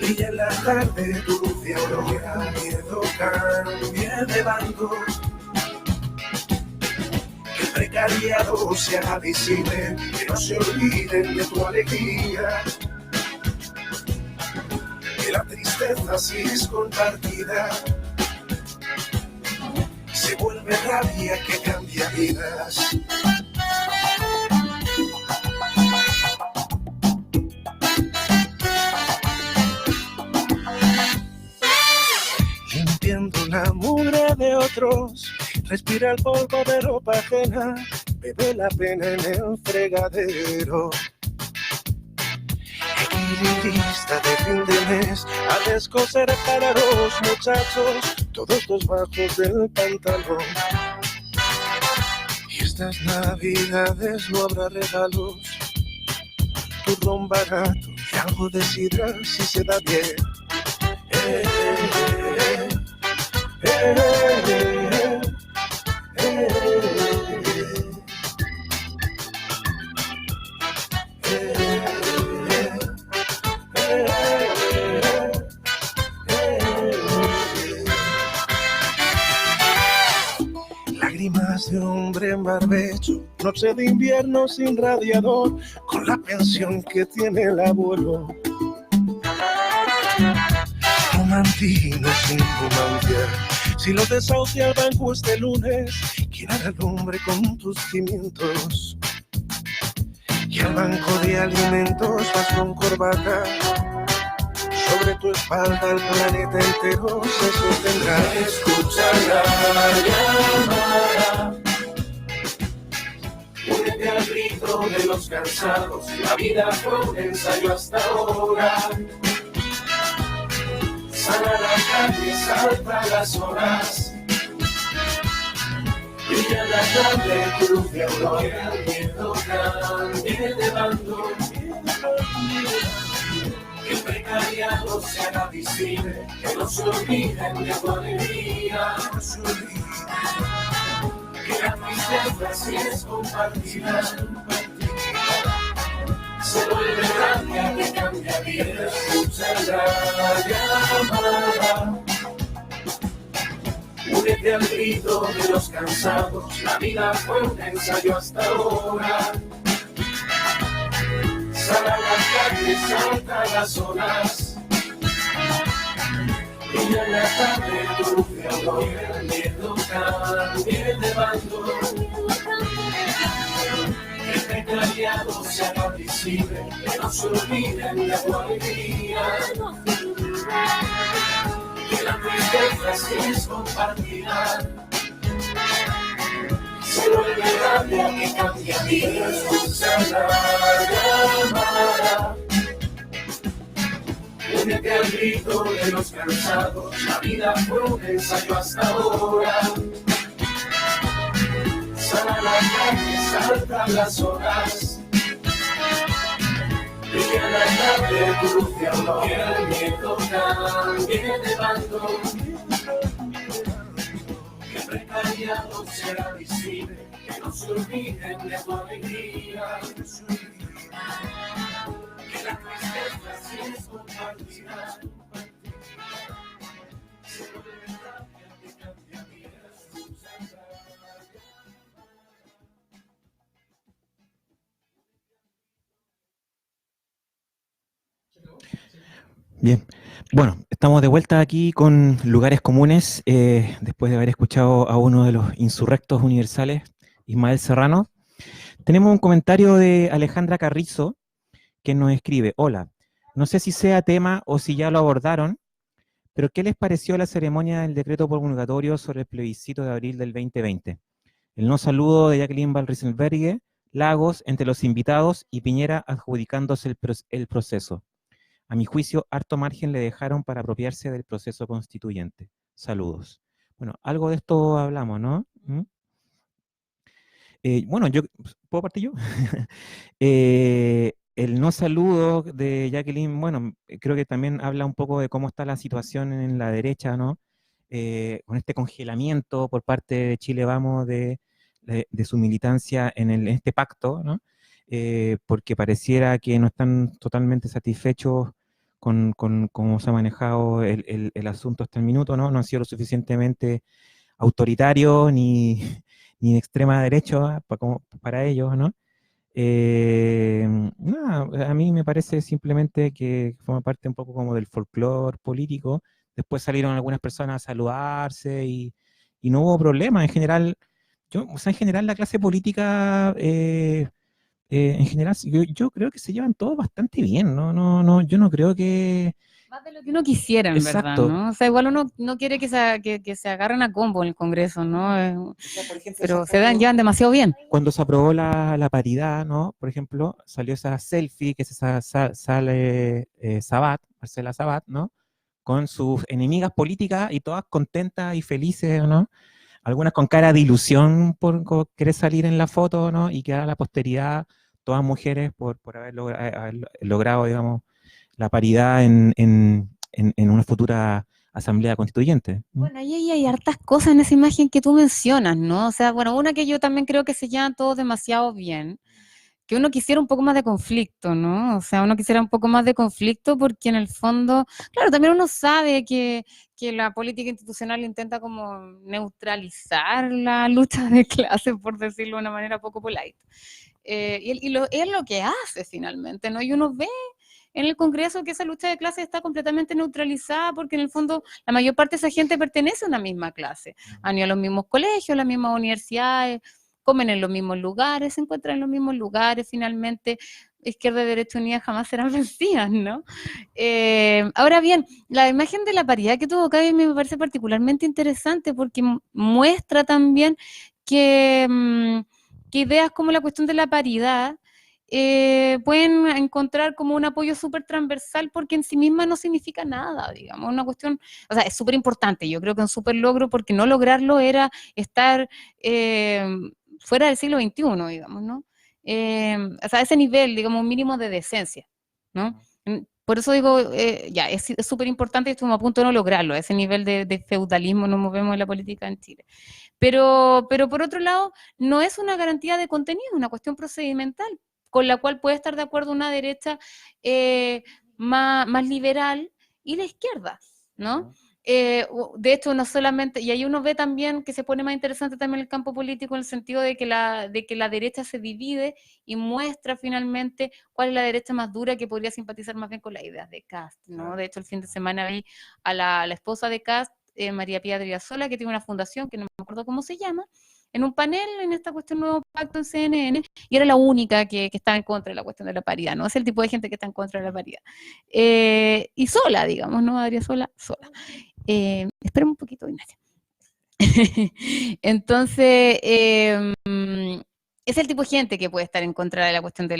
y en la tarde tu luz de aurora, miedo cambie de bando. Que el precariado se haga visible, que no se olviden de tu alegría. Que la tristeza si es compartida se vuelve rabia que cambia vidas. Limpiando la mugre de otros, respira el polvo de ropa ajena, bebe la pena en el fregadero. Equilibrista de fin de mes, a descoser para los muchachos todos los bajos del pantalón. Y estas navidades no habrá regalos, turrón barato y algo de sidra si se da bien. Lágrimas de hombre en barbecho, noche de invierno sin radiador, con la pensión que tiene el abuelo. Romantino sin romancia, si lo desahucia el banco este lunes, ¿quién hará el hombre con tus cimientos? Y al banco de alimentos vas con corbata, sobre tu espalda el planeta entero se sostendrá. Escucha la llamada, únete al grito de los cansados, la vida fue un ensayo hasta ahora. Sal a la calle, salta las horas, brilla la tarde, tu luz de aurora, el miedo cambie de bando. Que el precariado se haga visible, que no se olviden de tu alegría. Que la tristeza si es compartida se vuelve rabia que cambia vida. Escucha la llamada, únete al grito de los cansados, la vida fue un ensayo hasta ahora. Sal a la calle, salta las horas, y en la tarde tu luz de aurora, el miedo cambie de bando. Que el precariado se haga visible, que no se olviden de tu alegría. Que la tristeza si es compartida se vuelve rabia que cambia vida. Escucha la llamada, únete al grito de los cansados, la vida fue un ensayo hasta ahora. Sal a la calle, salta las horas, Brilla la tarde, tu luz de amor, que el viento cambie de bando. Que el precariado sea visible, que no se olviden de tu alegría. Que la tristeza sí es compartida. Bien, bueno, estamos de vuelta aquí con Lugares Comunes, después de haber escuchado a uno de los insurrectos universales, Ismael Serrano. Tenemos un comentario de Alejandra Carrizo, que nos escribe: hola, no sé si sea tema o si ya lo abordaron, pero ¿qué les pareció la ceremonia del decreto promulgatorio sobre el plebiscito de abril del 2020? El no saludo de Jacqueline Van Rieselberghe, Lagos entre los invitados y Piñera adjudicándose el proceso. A mi juicio, harto margen le dejaron para apropiarse del proceso constituyente. Saludos. Bueno, algo de esto hablamos, ¿no? Bueno, ¿puedo partir yo? El no saludo de Jacqueline, bueno, creo que también habla un poco de cómo está la situación en la derecha, ¿no? Con este congelamiento por parte de Chile Vamos de su militancia en este pacto, ¿no? Porque pareciera que no están totalmente satisfechos con cómo se ha manejado el asunto hasta el minuto, ¿no? No han sido lo suficientemente autoritarios ni de extrema derecha para ellos, ¿no? Nada, a mí me parece simplemente que forma parte un poco como del folclore político. Después salieron algunas personas a saludarse y no hubo problema. En general, en general la clase política, en general, yo creo que se llevan todos bastante bien, ¿no? Yo no creo que... Más de lo que uno quisiera, en verdad, Exacto. ¿no? O sea, igual uno no quiere que se agarren a combo en el Congreso, ¿no? Pero llevan demasiado bien. Cuando se aprobó la paridad, ¿no? Por ejemplo, salió esa selfie que sale Marcela Sabat, ¿no? Con sus enemigas políticas y todas contentas y felices, ¿no? Algunas con cara de ilusión por querer salir en la foto, ¿no? Y quedar a la posteridad, todas mujeres por haber logrado, digamos, la paridad en una futura asamblea constituyente. Bueno, ahí hay hartas cosas en esa imagen que tú mencionas, ¿no? O sea, bueno, una que yo también creo que se llevan todos demasiado bien, que uno quisiera un poco más de conflicto, ¿no? O sea, uno quisiera un poco más de conflicto porque en el fondo, claro, también uno sabe que la política institucional intenta como neutralizar la lucha de clases, por decirlo de una manera poco polite. Es lo que hace finalmente, ¿no? Y uno ve en el Congreso que esa lucha de clases está completamente neutralizada porque en el fondo la mayor parte de esa gente pertenece a una misma clase, han ido a los mismos colegios, a las mismas universidades, comen en los mismos lugares, se encuentran en los mismos lugares, finalmente izquierda y derecha unida jamás serán vencidas, ¿no? Ahora bien, la imagen de la paridad que tuvo Cabe me parece particularmente interesante porque muestra también que ideas como la cuestión de la paridad pueden encontrar como un apoyo súper transversal porque en sí misma no significa nada, digamos, una cuestión, o sea, es súper importante, yo creo que un súper logro porque no lograrlo era estar fuera del siglo XXI, digamos, ¿no? O sea, ese nivel, digamos, un mínimo de decencia, ¿no? Por eso digo, ya, es súper importante y estamos a punto de no lograrlo, a ese nivel de feudalismo nos movemos en la política en Chile. Pero por otro lado, no es una garantía de contenido, es una cuestión procedimental, con la cual puede estar de acuerdo una derecha más liberal y la izquierda, ¿no? De hecho, no solamente, y ahí uno ve también que se pone más interesante también el campo político en el sentido de que la derecha se divide y muestra finalmente cuál es la derecha más dura que podría simpatizar más bien con las ideas de Kast, ¿no? De hecho, el fin de semana vi a la esposa de Kast, María Pía Driasola, que tiene una fundación que no me acuerdo cómo se llama, en un panel en esta cuestión Nuevo Pacto en CNN, y era la única que estaba en contra de la cuestión de la paridad, ¿no? Es el tipo de gente que está en contra de la paridad. Y sola, digamos, ¿no? Driasola, sola. Espérame un poquito, Ignacia. Entonces, es el tipo de gente que puede estar en contra de la cuestión de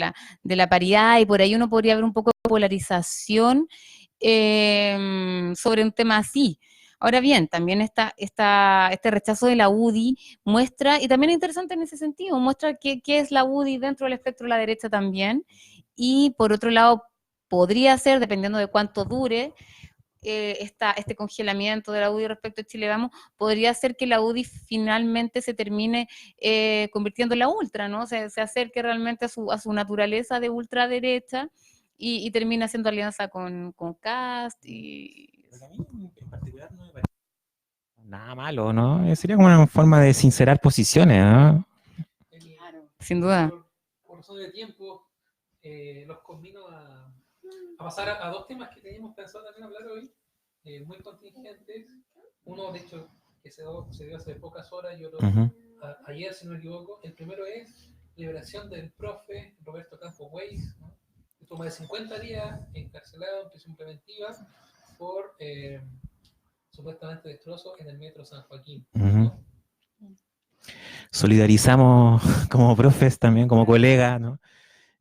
la paridad, y por ahí uno podría ver un poco de polarización sobre un tema así. Ahora bien, también este rechazo de la UDI muestra, y también es interesante en ese sentido, muestra qué es la UDI dentro del espectro de la derecha también, y por otro lado, podría ser, dependiendo de cuánto dure, este congelamiento de la UDI respecto a Chile Vamos, podría ser que la UDI finalmente se termine convirtiendo en la ultra, ¿no? Se acerque realmente a su naturaleza de ultraderecha y termina haciendo alianza con Kast y... Porque a mí en particular no me parece nada malo, ¿no? Sería como una forma de sincerar posiciones, ¿no? Claro, sin duda. Por razón de tiempo, los convino a pasar a dos temas que teníamos pensado también hablar hoy, muy contingentes. Uno, de hecho, que se dio hace pocas horas y otro ayer, si no me equivoco. El primero es liberación del profe Roberto Campos Weiss, ¿no? Estuvo más de 50 días encarcelado en prisión preventiva por supuestamente destrozos en el metro San Joaquín, ¿no? Solidarizamos como profes también, como colegas, ¿no?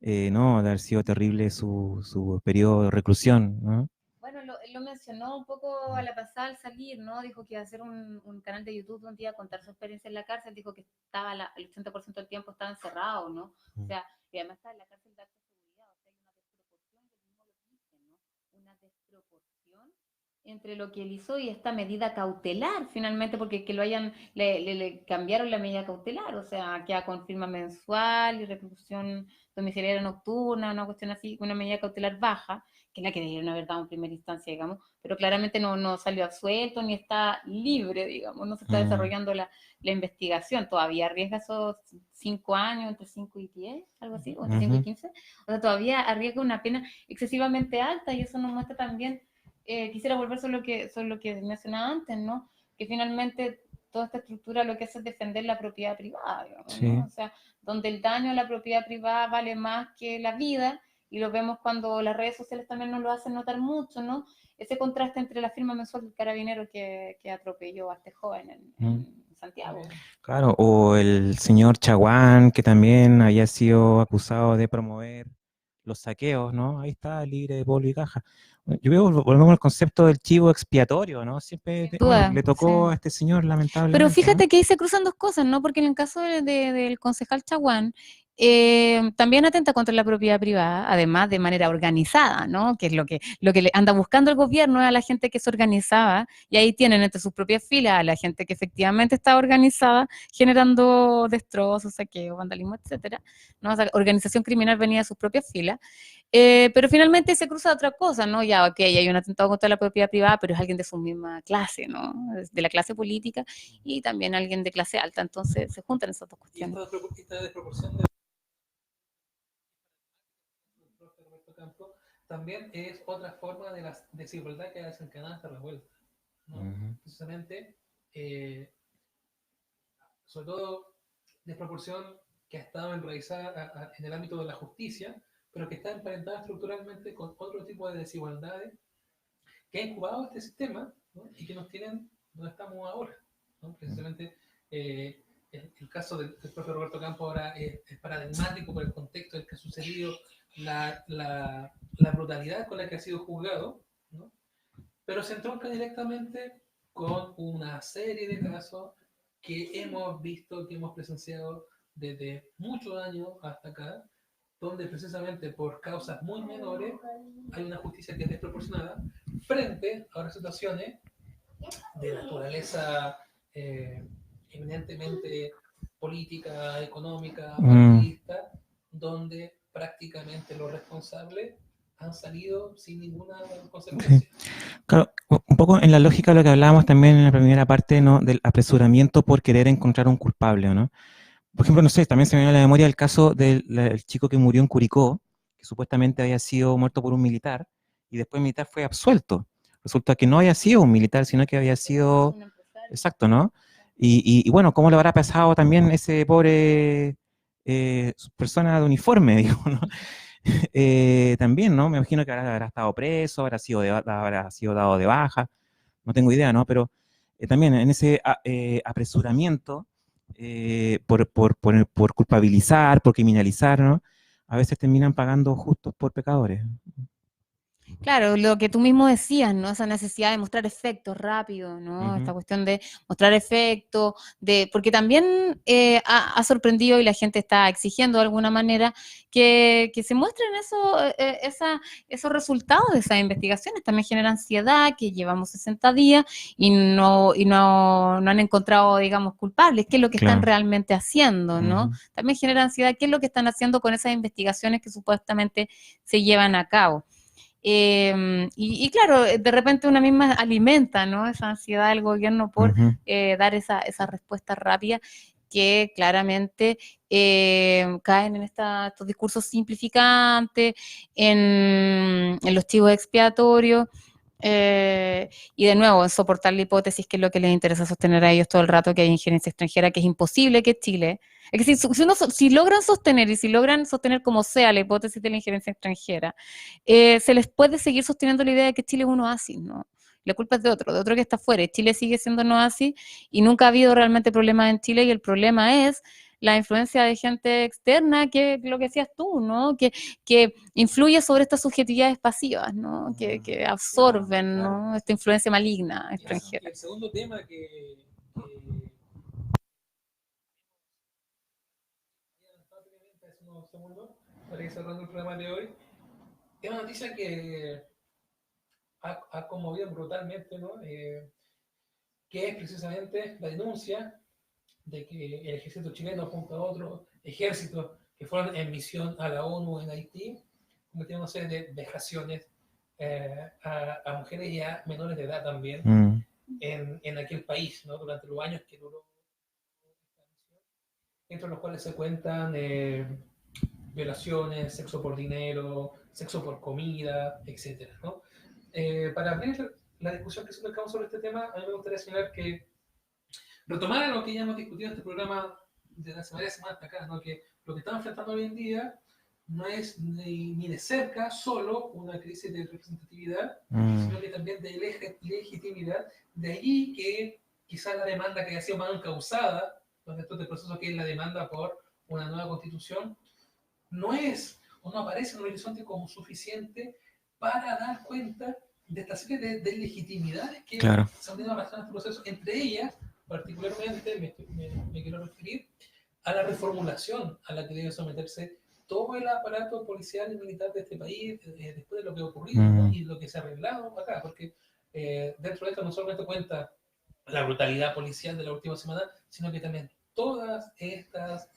No, de haber sido terrible su periodo de reclusión, ¿no? Bueno, él lo mencionó un poco a la pasada al salir, ¿no? Dijo que iba a hacer un canal de YouTube un día a contar su experiencia en la cárcel. Dijo que estaba el 80% del tiempo estaba encerrado, ¿no? O sea, y además está en la cárcel de alta seguridad. O sea, hay una desproporción, y mismo lo dicen, ¿no? Una desproporción entre lo que él hizo y esta medida cautelar, finalmente, porque que lo hayan, le cambiaron la medida cautelar, o sea, queda con firma mensual y reclusión domiciliaria nocturna, una cuestión así, una medida cautelar baja, que es la que debieron haber dado en primera instancia, digamos, pero claramente no salió absuelto ni está libre, digamos, no se está desarrollando la investigación, todavía arriesga esos 5 años, entre 5 y 10, algo así, o entre 5 y 15, o sea, todavía arriesga una pena excesivamente alta y eso nos muestra también, quisiera volver sobre lo que mencionaba antes, ¿no? Que finalmente toda esta estructura lo que hace es defender la propiedad privada, digamos, Sí. ¿no? O sea, donde el daño a la propiedad privada vale más que la vida, y lo vemos cuando las redes sociales también nos lo hacen notar mucho, ¿no? Ese contraste entre la firma mensual del carabinero que atropelló a este joven en Santiago. Claro, o el señor Chaguán, que también había sido acusado de promover los saqueos, ¿no? Ahí está, libre de polvo y caja. Yo veo, volvemos al concepto del chivo expiatorio, ¿no? Siempre Duda, le tocó sí. a este señor, lamentablemente. Pero fíjate ¿no? que ahí se cruzan dos cosas, ¿no? Porque en el caso del concejal Chaguán, también atenta contra la propiedad privada, además de manera organizada, ¿no? Que es lo que le anda buscando el gobierno, a la gente que se organizaba, y ahí tienen entre sus propias filas a la gente que efectivamente está organizada, generando destrozos, saqueos, vandalismo, etcétera, ¿no? O sea, organización criminal venía de sus propias filas. Pero finalmente se cruza otra cosa, ¿no? Ya, ok, hay un atentado contra la propiedad privada, pero es alguien de su misma clase, ¿no? De la clase política y también alguien de clase alta, entonces se juntan esas dos Y cuestiones. esta desproporción del profe Roberto Campos también es otra forma de la desigualdad que ha desencadenado esta revuelta, ¿no? Precisamente, sobre todo, desproporción que ha estado enraizada en el ámbito de la justicia, pero que está emparentada estructuralmente con otro tipo de desigualdades que ha incubado este sistema, ¿no? Y que nos tienen donde estamos ahora, ¿no? Precisamente el caso del propio Roberto Campos ahora es paradigmático por el contexto del que ha sucedido, la brutalidad con la que ha sido juzgado, ¿no? Pero se entronca directamente con una serie de casos que hemos visto, que hemos presenciado desde muchos años hasta acá, donde precisamente por causas muy menores hay una justicia que es desproporcionada frente a otras situaciones de naturaleza eminentemente política, económica, partidista, donde prácticamente los responsables han salido sin ninguna consecuencia. Sí. Claro, un poco en la lógica de lo que hablábamos también en la primera parte, ¿no? Del apresuramiento por querer encontrar un culpable, ¿no? Por ejemplo, no sé, también se me viene a la memoria el caso del chico que murió en Curicó, que supuestamente había sido muerto por un militar, y después el militar fue absuelto. Resulta que no había sido un militar, sino que había sido... Exacto, ¿no? Y bueno, ¿cómo le habrá pasado también ese pobre persona de uniforme, digo, ¿no? También, ¿no? Me imagino que habrá estado preso, habrá sido dado de baja, no tengo idea, ¿no? Pero también en ese apresuramiento por culpabilizar, por criminalizar, ¿no? A veces terminan pagando justos por pecadores. Claro, lo que tú mismo decías, ¿no? Esa necesidad de mostrar efectos rápidos, ¿no? Esta Ujú. cuestión de mostrar efectos, porque también ha sorprendido y la gente está exigiendo de alguna manera que se muestren esos resultados de esas investigaciones. También genera ansiedad, que llevamos 60 días y no han encontrado, digamos, culpables. ¿Qué es lo que están Claro. realmente haciendo, no? Ujú. También genera ansiedad, ¿qué es lo que están haciendo con esas investigaciones que supuestamente se llevan a cabo? Y claro, de repente una misma alimenta, ¿no? Esa ansiedad del gobierno por Ujú. dar esa respuesta rápida que claramente caen en estos discursos simplificantes, en los chivos expiatorios, y de nuevo, en soportar la hipótesis que es lo que les interesa sostener a ellos todo el rato, que hay injerencia extranjera, que es imposible que Chile... Es que si logran sostener y si logran sostener como sea la hipótesis de la injerencia extranjera, se les puede seguir sosteniendo la idea de que Chile es un oasis, ¿no? La culpa es de otro que está afuera. Chile sigue siendo un oasis y nunca ha habido realmente problemas en Chile, y el problema es la influencia de gente externa, que lo que decías tú, ¿no? Que influye sobre estas subjetividades pasivas, ¿no? Que absorben, Claro. ¿no? Esta influencia maligna Y extranjera. el segundo tema que hace unos segundos, para ir cerrando el programa de hoy, es una noticia que ha conmovido brutalmente, ¿no? Que es precisamente la denuncia de que el ejército chileno junto a otros ejércitos que fueron en misión a la ONU en Haití cometieron una serie de vejaciones a mujeres y a menores de edad también Mm. en aquel país, ¿no? Durante los años que duró esta misión, entre los cuales se cuentan violaciones, sexo por dinero, sexo por comida, etcétera, ¿no? Para abrir la discusión que sacamos sobre este tema, a mí me gustaría señalar que retomar lo que ya hemos discutido en este programa de la semana hasta acá, ¿no? Que lo que estamos enfrentando hoy en día no es ni de cerca solo una crisis de representatividad, Mm. sino que también de legitimidad. De allí que quizás la demanda que haya sido más encausada durante todo este proceso, que es la demanda por una nueva constitución, no es o no aparece en el horizonte como suficiente para dar cuenta de esta serie de legitimidades que Claro. se han venido arrastrando en este proceso. Entre ellas, particularmente, me quiero referir a la reformulación a la que debe someterse todo el aparato policial y militar de este país después de lo que ha ocurrido, ¿no? Mm. Y lo que se ha arreglado acá, porque dentro de esto no solamente cuenta la brutalidad policial de la última semana, sino que también todas estas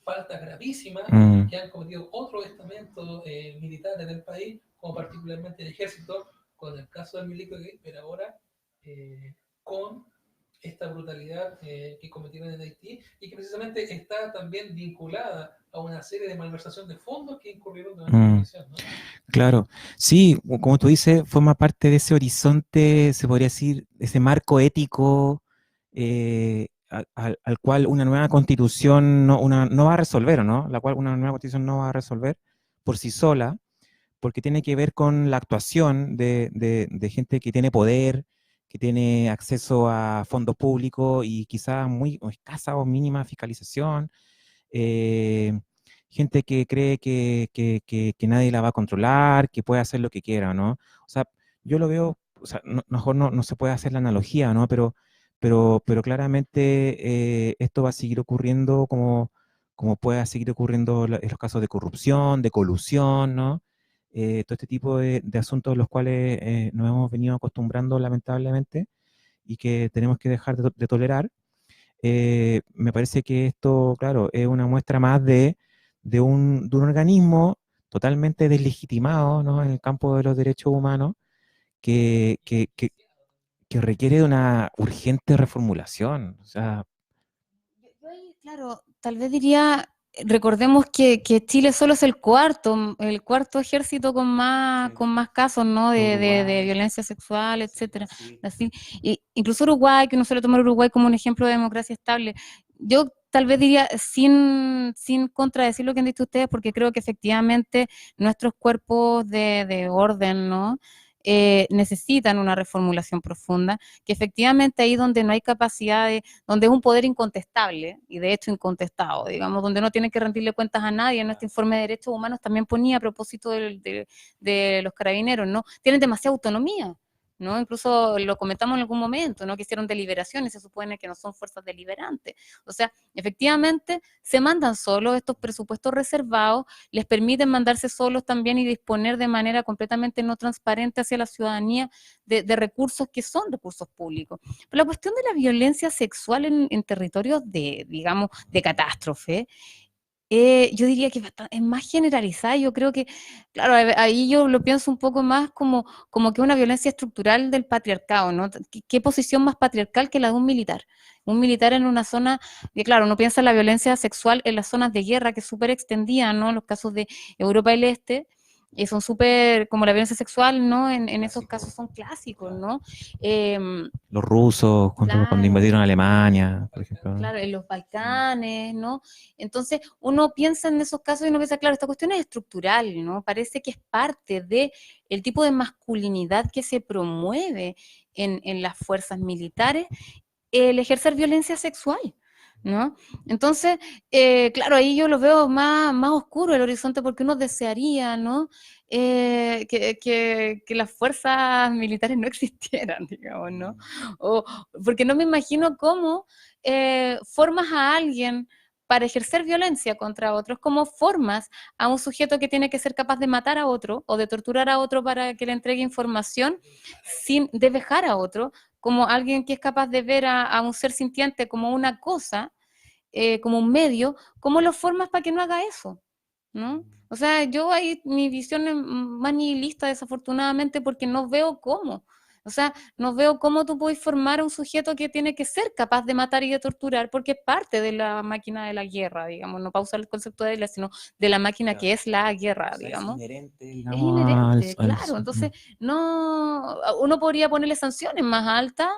faltas gravísimas Mm. que han cometido otros estamentos militares del país, como particularmente el ejército, con el caso de Milico Gay, pero ahora con esta brutalidad que cometieron en Haití, y que precisamente está también vinculada a una serie de malversación de fondos que incurrieron durante la Mm. misión, ¿no? Claro, sí, como tú dices, forma parte de ese horizonte, se podría decir, ese marco ético al cual una nueva constitución no va a resolver, ¿no? La cual una nueva constitución no va a resolver por sí sola, porque tiene que ver con la actuación de gente que tiene poder, que tiene acceso a fondos públicos y quizás muy o escasa o mínima fiscalización. eh, Gente que cree que nadie la va a controlar, que puede hacer lo que quiera, ¿no? O sea, yo lo veo, o sea, mejor no se puede hacer la analogía, ¿no? Pero claramente esto va a seguir ocurriendo como pueda seguir ocurriendo en los casos de corrupción, de colusión, ¿no? Todo este tipo de asuntos los cuales nos hemos venido acostumbrando lamentablemente y que tenemos que dejar de tolerar. Me parece que esto, claro, es una muestra más de un organismo totalmente deslegitimado, ¿no? En el campo de los derechos humanos, que, que, que, que requiere de una urgente reformulación. O sea, Yo ahí, claro, tal vez diría, recordemos que Chile solo es el cuarto ejército con más casos, ¿no? De violencia sexual, etcétera. Así, incluso Uruguay, que uno suele tomar Uruguay como un ejemplo de democracia estable. Yo tal vez diría, sin contradecir lo que han dicho ustedes, porque creo que efectivamente nuestros cuerpos de orden, ¿no? necesitan una reformulación profunda, que efectivamente ahí donde no hay capacidad donde es un poder incontestable, y de hecho incontestado, digamos, donde no tienen que rendirle cuentas a nadie. En este informe de derechos humanos también ponía a propósito de los carabineros, ¿no? Tienen demasiada autonomía, ¿no? Incluso lo comentamos en algún momento, ¿no? Que hicieron deliberaciones, se supone que no son fuerzas deliberantes. O sea, efectivamente se mandan solos, estos presupuestos reservados les permiten mandarse solos también y disponer de manera completamente no transparente hacia la ciudadanía de recursos que son recursos públicos. Pero la cuestión de la violencia sexual en territorios digamos, de catástrofe, yo diría que es más generalizada. Yo creo que, claro, ahí yo lo pienso un poco más como que una violencia estructural del patriarcado, ¿no? ¿Qué posición más patriarcal que la de un militar? Un militar en una zona, que claro, uno piensa en la violencia sexual en las zonas de guerra, que es súper extendida, ¿no? Los casos de Europa del Este, son súper, como la violencia sexual, ¿no? En esos casos son clásicos, ¿no? Los rusos, cuando Claro. invadieron Alemania, por ejemplo, ¿no? Claro, en los Balcanes, ¿no? Entonces, uno piensa en esos casos y uno piensa, claro, esta cuestión es estructural, ¿no? Parece que es parte de el tipo de masculinidad que se promueve en las fuerzas militares, el ejercer violencia sexual, ¿no? Entonces, claro, ahí yo lo veo más oscuro el horizonte, porque uno desearía, ¿no? Que las fuerzas militares no existieran, digamos, ¿no? Porque no me imagino cómo formas a alguien para ejercer violencia contra otros, como formas a un sujeto que tiene que ser capaz de matar a otro o de torturar a otro para que le entregue información sin de dejar a otro, como alguien que es capaz de ver a un ser sintiente como una cosa, como un medio. ¿Cómo lo formas para que no haga eso? ¿No? O sea, yo ahí mi visión es más nihilista, desafortunadamente, porque no veo cómo. O sea, no veo cómo tú puedes formar a un sujeto que tiene que ser capaz de matar y de torturar, porque es parte de la máquina de la guerra, digamos, no para usar el concepto de ella, sino de la máquina que es la guerra, O sea, digamos. es inherente, Es digamos, inherente, claro. Entonces, no, uno podría ponerle sanciones más altas,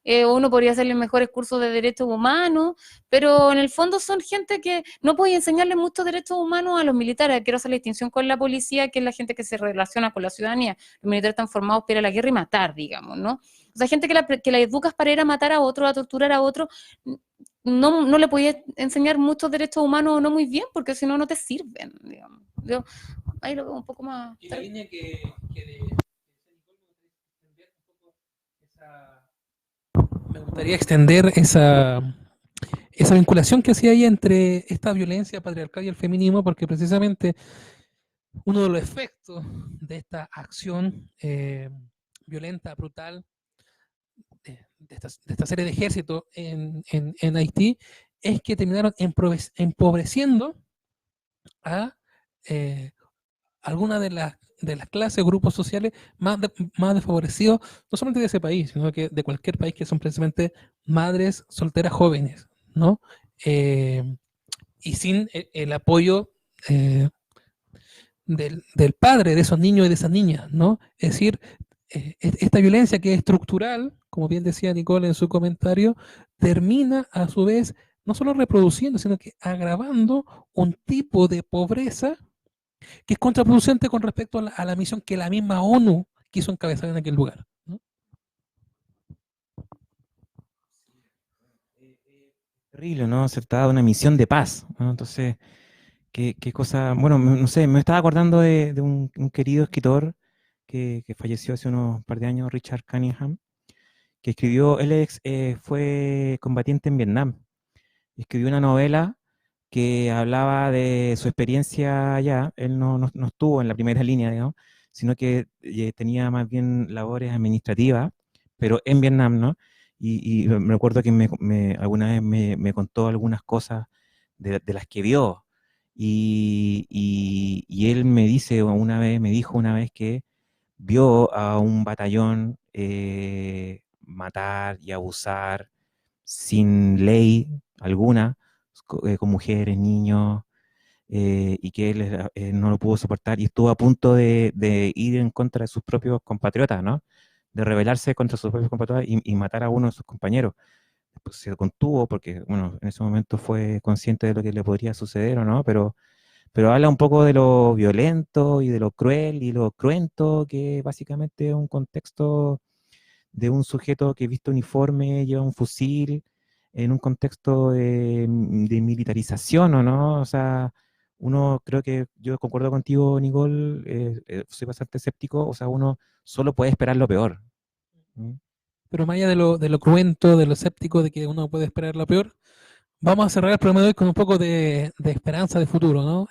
uno podría hacerle mejores cursos de derechos humanos, pero en el fondo son gente que no puede enseñarle muchos derechos humanos a los militares. Quiero hacer la distinción con la policía, que es la gente que se relaciona con la ciudadanía. Los militares están formados para ir a la guerra y matar, digamos, ¿no? O sea, gente que la educas para ir a matar a otro, a torturar a otro, no le podías enseñar muchos derechos humanos no muy bien, porque si no, no te sirven, digamos. Yo ahí lo veo un poco más. Y la línea me gustaría extender esa vinculación que hacía ahí entre esta violencia patriarcal y el feminismo, porque precisamente uno de los efectos de esta acción violenta, brutal, de esta serie de ejércitos en Haití, es que terminaron empobreciendo a algunas de las clases, grupos sociales más desfavorecidos, no solamente de ese país, sino que de cualquier país, que son precisamente madres solteras jóvenes, ¿no? Y sin el apoyo del padre de esos niños y de esas niñas, ¿no? Es decir, esta violencia que es estructural, como bien decía Nicole en su comentario, termina a su vez no solo reproduciendo, sino que agravando un tipo de pobreza que es contraproducente con respecto a la misión que la misma ONU quiso encabezar en aquel lugar, ¿no? Terrible, ¿no? Se trataba de una misión de paz, ¿no? Entonces, qué cosa, bueno, no sé, me estaba acordando de un querido escritor que falleció hace unos par de años, Richard Cunningham, que escribió, fue combatiente en Vietnam, escribió una novela que hablaba de su experiencia allá. Él no estuvo en la primera línea, digamos, sino que tenía más bien labores administrativas, pero en Vietnam, ¿no? Y me recuerdo que alguna vez me contó algunas cosas de las que vio. Y él me dijo una vez que vio a un batallón matar y abusar sin ley alguna, con mujeres, niños, y que él no lo pudo soportar y estuvo a punto de ir en contra de sus propios compatriotas, ¿no? De rebelarse contra sus propios compatriotas y matar a uno de sus compañeros. Pues se contuvo porque, bueno, en ese momento fue consciente de lo que le podría suceder o no, pero pero habla un poco de lo violento y de lo cruel y lo cruento, que básicamente es un contexto de un sujeto que viste uniforme, lleva un fusil, en un contexto de militarización, ¿o no? O sea, uno, creo que yo concuerdo contigo, Nicole, soy bastante escéptico, o sea, uno solo puede esperar lo peor. ¿Mm? Pero más allá de lo cruento, de lo escéptico, de que uno puede esperar lo peor, vamos a cerrar el programa de hoy con un poco de esperanza de futuro, ¿no?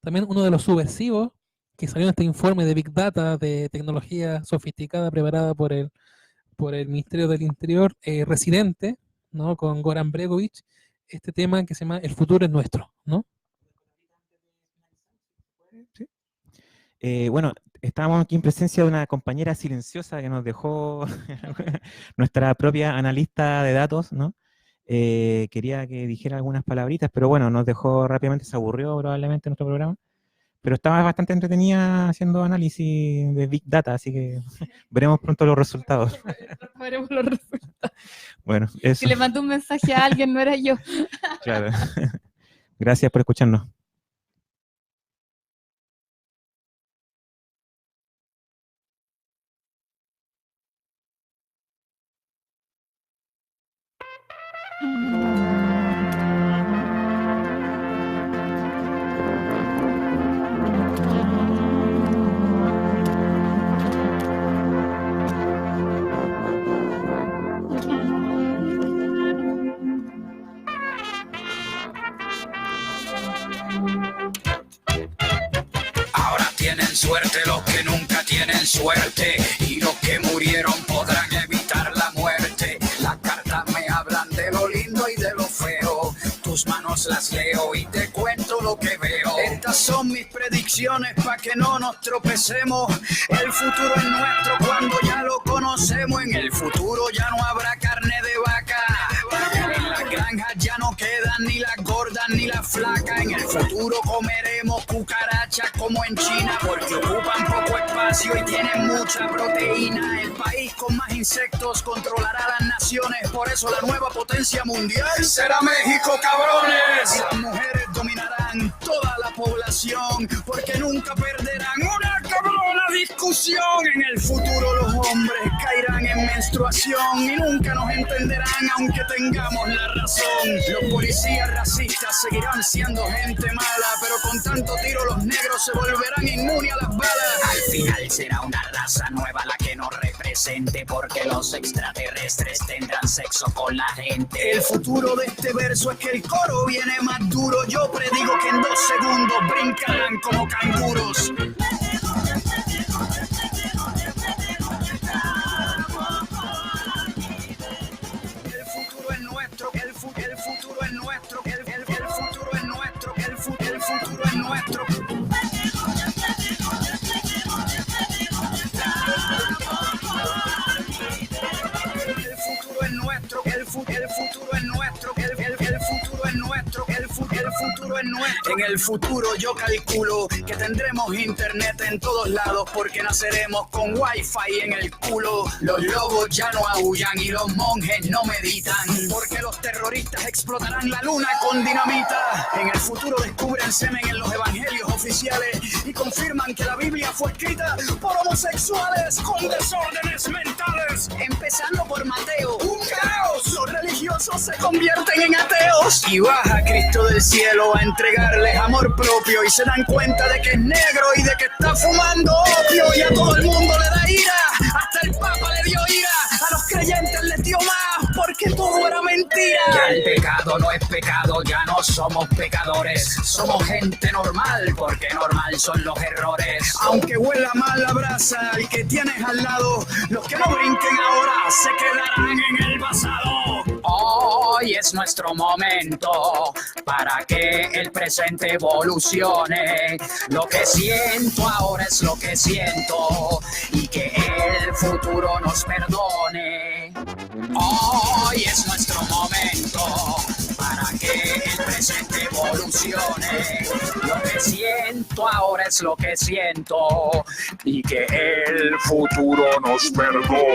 También uno de los subversivos que salió en este informe de Big Data, de tecnología sofisticada preparada por el Ministerio del Interior, Residente, ¿no? Con Goran Bregovic, este tema que se llama El futuro es nuestro, ¿no? Bueno, estábamos aquí en presencia de una compañera silenciosa que nos dejó nuestra propia analista de datos, ¿no? Quería que dijera algunas palabritas, pero bueno, nos dejó rápidamente, se aburrió probablemente nuestro programa, pero estaba bastante entretenida haciendo análisis de Big Data, así que veremos pronto los resultados. Veremos los resultados. Bueno, eso. Si le mandó un mensaje a alguien, no era yo. Claro. Gracias por escucharnos. Ahora tienen suerte los que nunca tienen suerte, y los que murieron podrán evitar la muerte. Las cartas me hablan de lo lindo y de lo feo, tus manos las leo y te cuento lo que veo. Estas son mis predicciones pa' que no nos tropecemos. El futuro es nuestro cuando ya lo conocemos. En el futuro ya no habrá carne de vaca, en las granjas ya no quedan ni las gordas ni las flacas. En el futuro comeremos cucarachas como en China, porque ocupan poco espacio y tienen mucha proteína. El país con más insectos controlará las naciones, por eso la nueva potencia mundial será México, cabrones. Y las mujeres dominarán toda la población, porque nunca perderán una cabrona discusión. En el futuro los hombres caerán en menstruación y nunca nos entenderán aunque tengamos la razón. Los policías racistas seguirán siendo gente mala, pero con tanto tiro los negros se volverán inmunes a las balas. Al final será una raza nueva la que nos represente, porque los extraterrestres tendrán sexo con la gente. El futuro de este verso es que el coro viene más duro. Yo predigo que en 2 segundos brincarán como canguros. El futuro es nuestro, el futuro es nuestro, el futuro es nuestro, el futuro es nuestro. El futuro es nuestro, el futuro es nuestro, el futuro es nuestro, el futuro es nuestro. En el futuro yo calculo que tendremos internet en todos lados, porque naceremos con wifi en el culo. Los lobos ya no aullan y los monjes no meditan, porque los terroristas explotarán la luna con dinamita. En el futuro descubren semen en los evangelios oficiales y confirman que la Biblia fue escrita por homosexuales con desórdenes mentales. Empezando por Mateo, un caos. Los religiosos se convierten en ateos y baja Cristo del cielo a entregarles amor propio, y se dan cuenta de que es negro y de que está fumando opio, y a todo el mundo le da ira, hasta el Papa le dio ira, a los creyentes les dio más, porque todo era mentira. Ya el pecado no es pecado, ya no somos pecadores, somos gente normal, porque normal son los errores. Aunque huela mal la brasa al que tienes al lado, los que no brinquen ahora se quedarán en el pasado. Hoy es nuestro momento para que el presente evolucione. Lo que siento ahora es lo que siento, y que el futuro nos perdone. Hoy es nuestro momento para que el presente evolucione. Lo que siento ahora es lo que siento, y que el futuro nos perdone.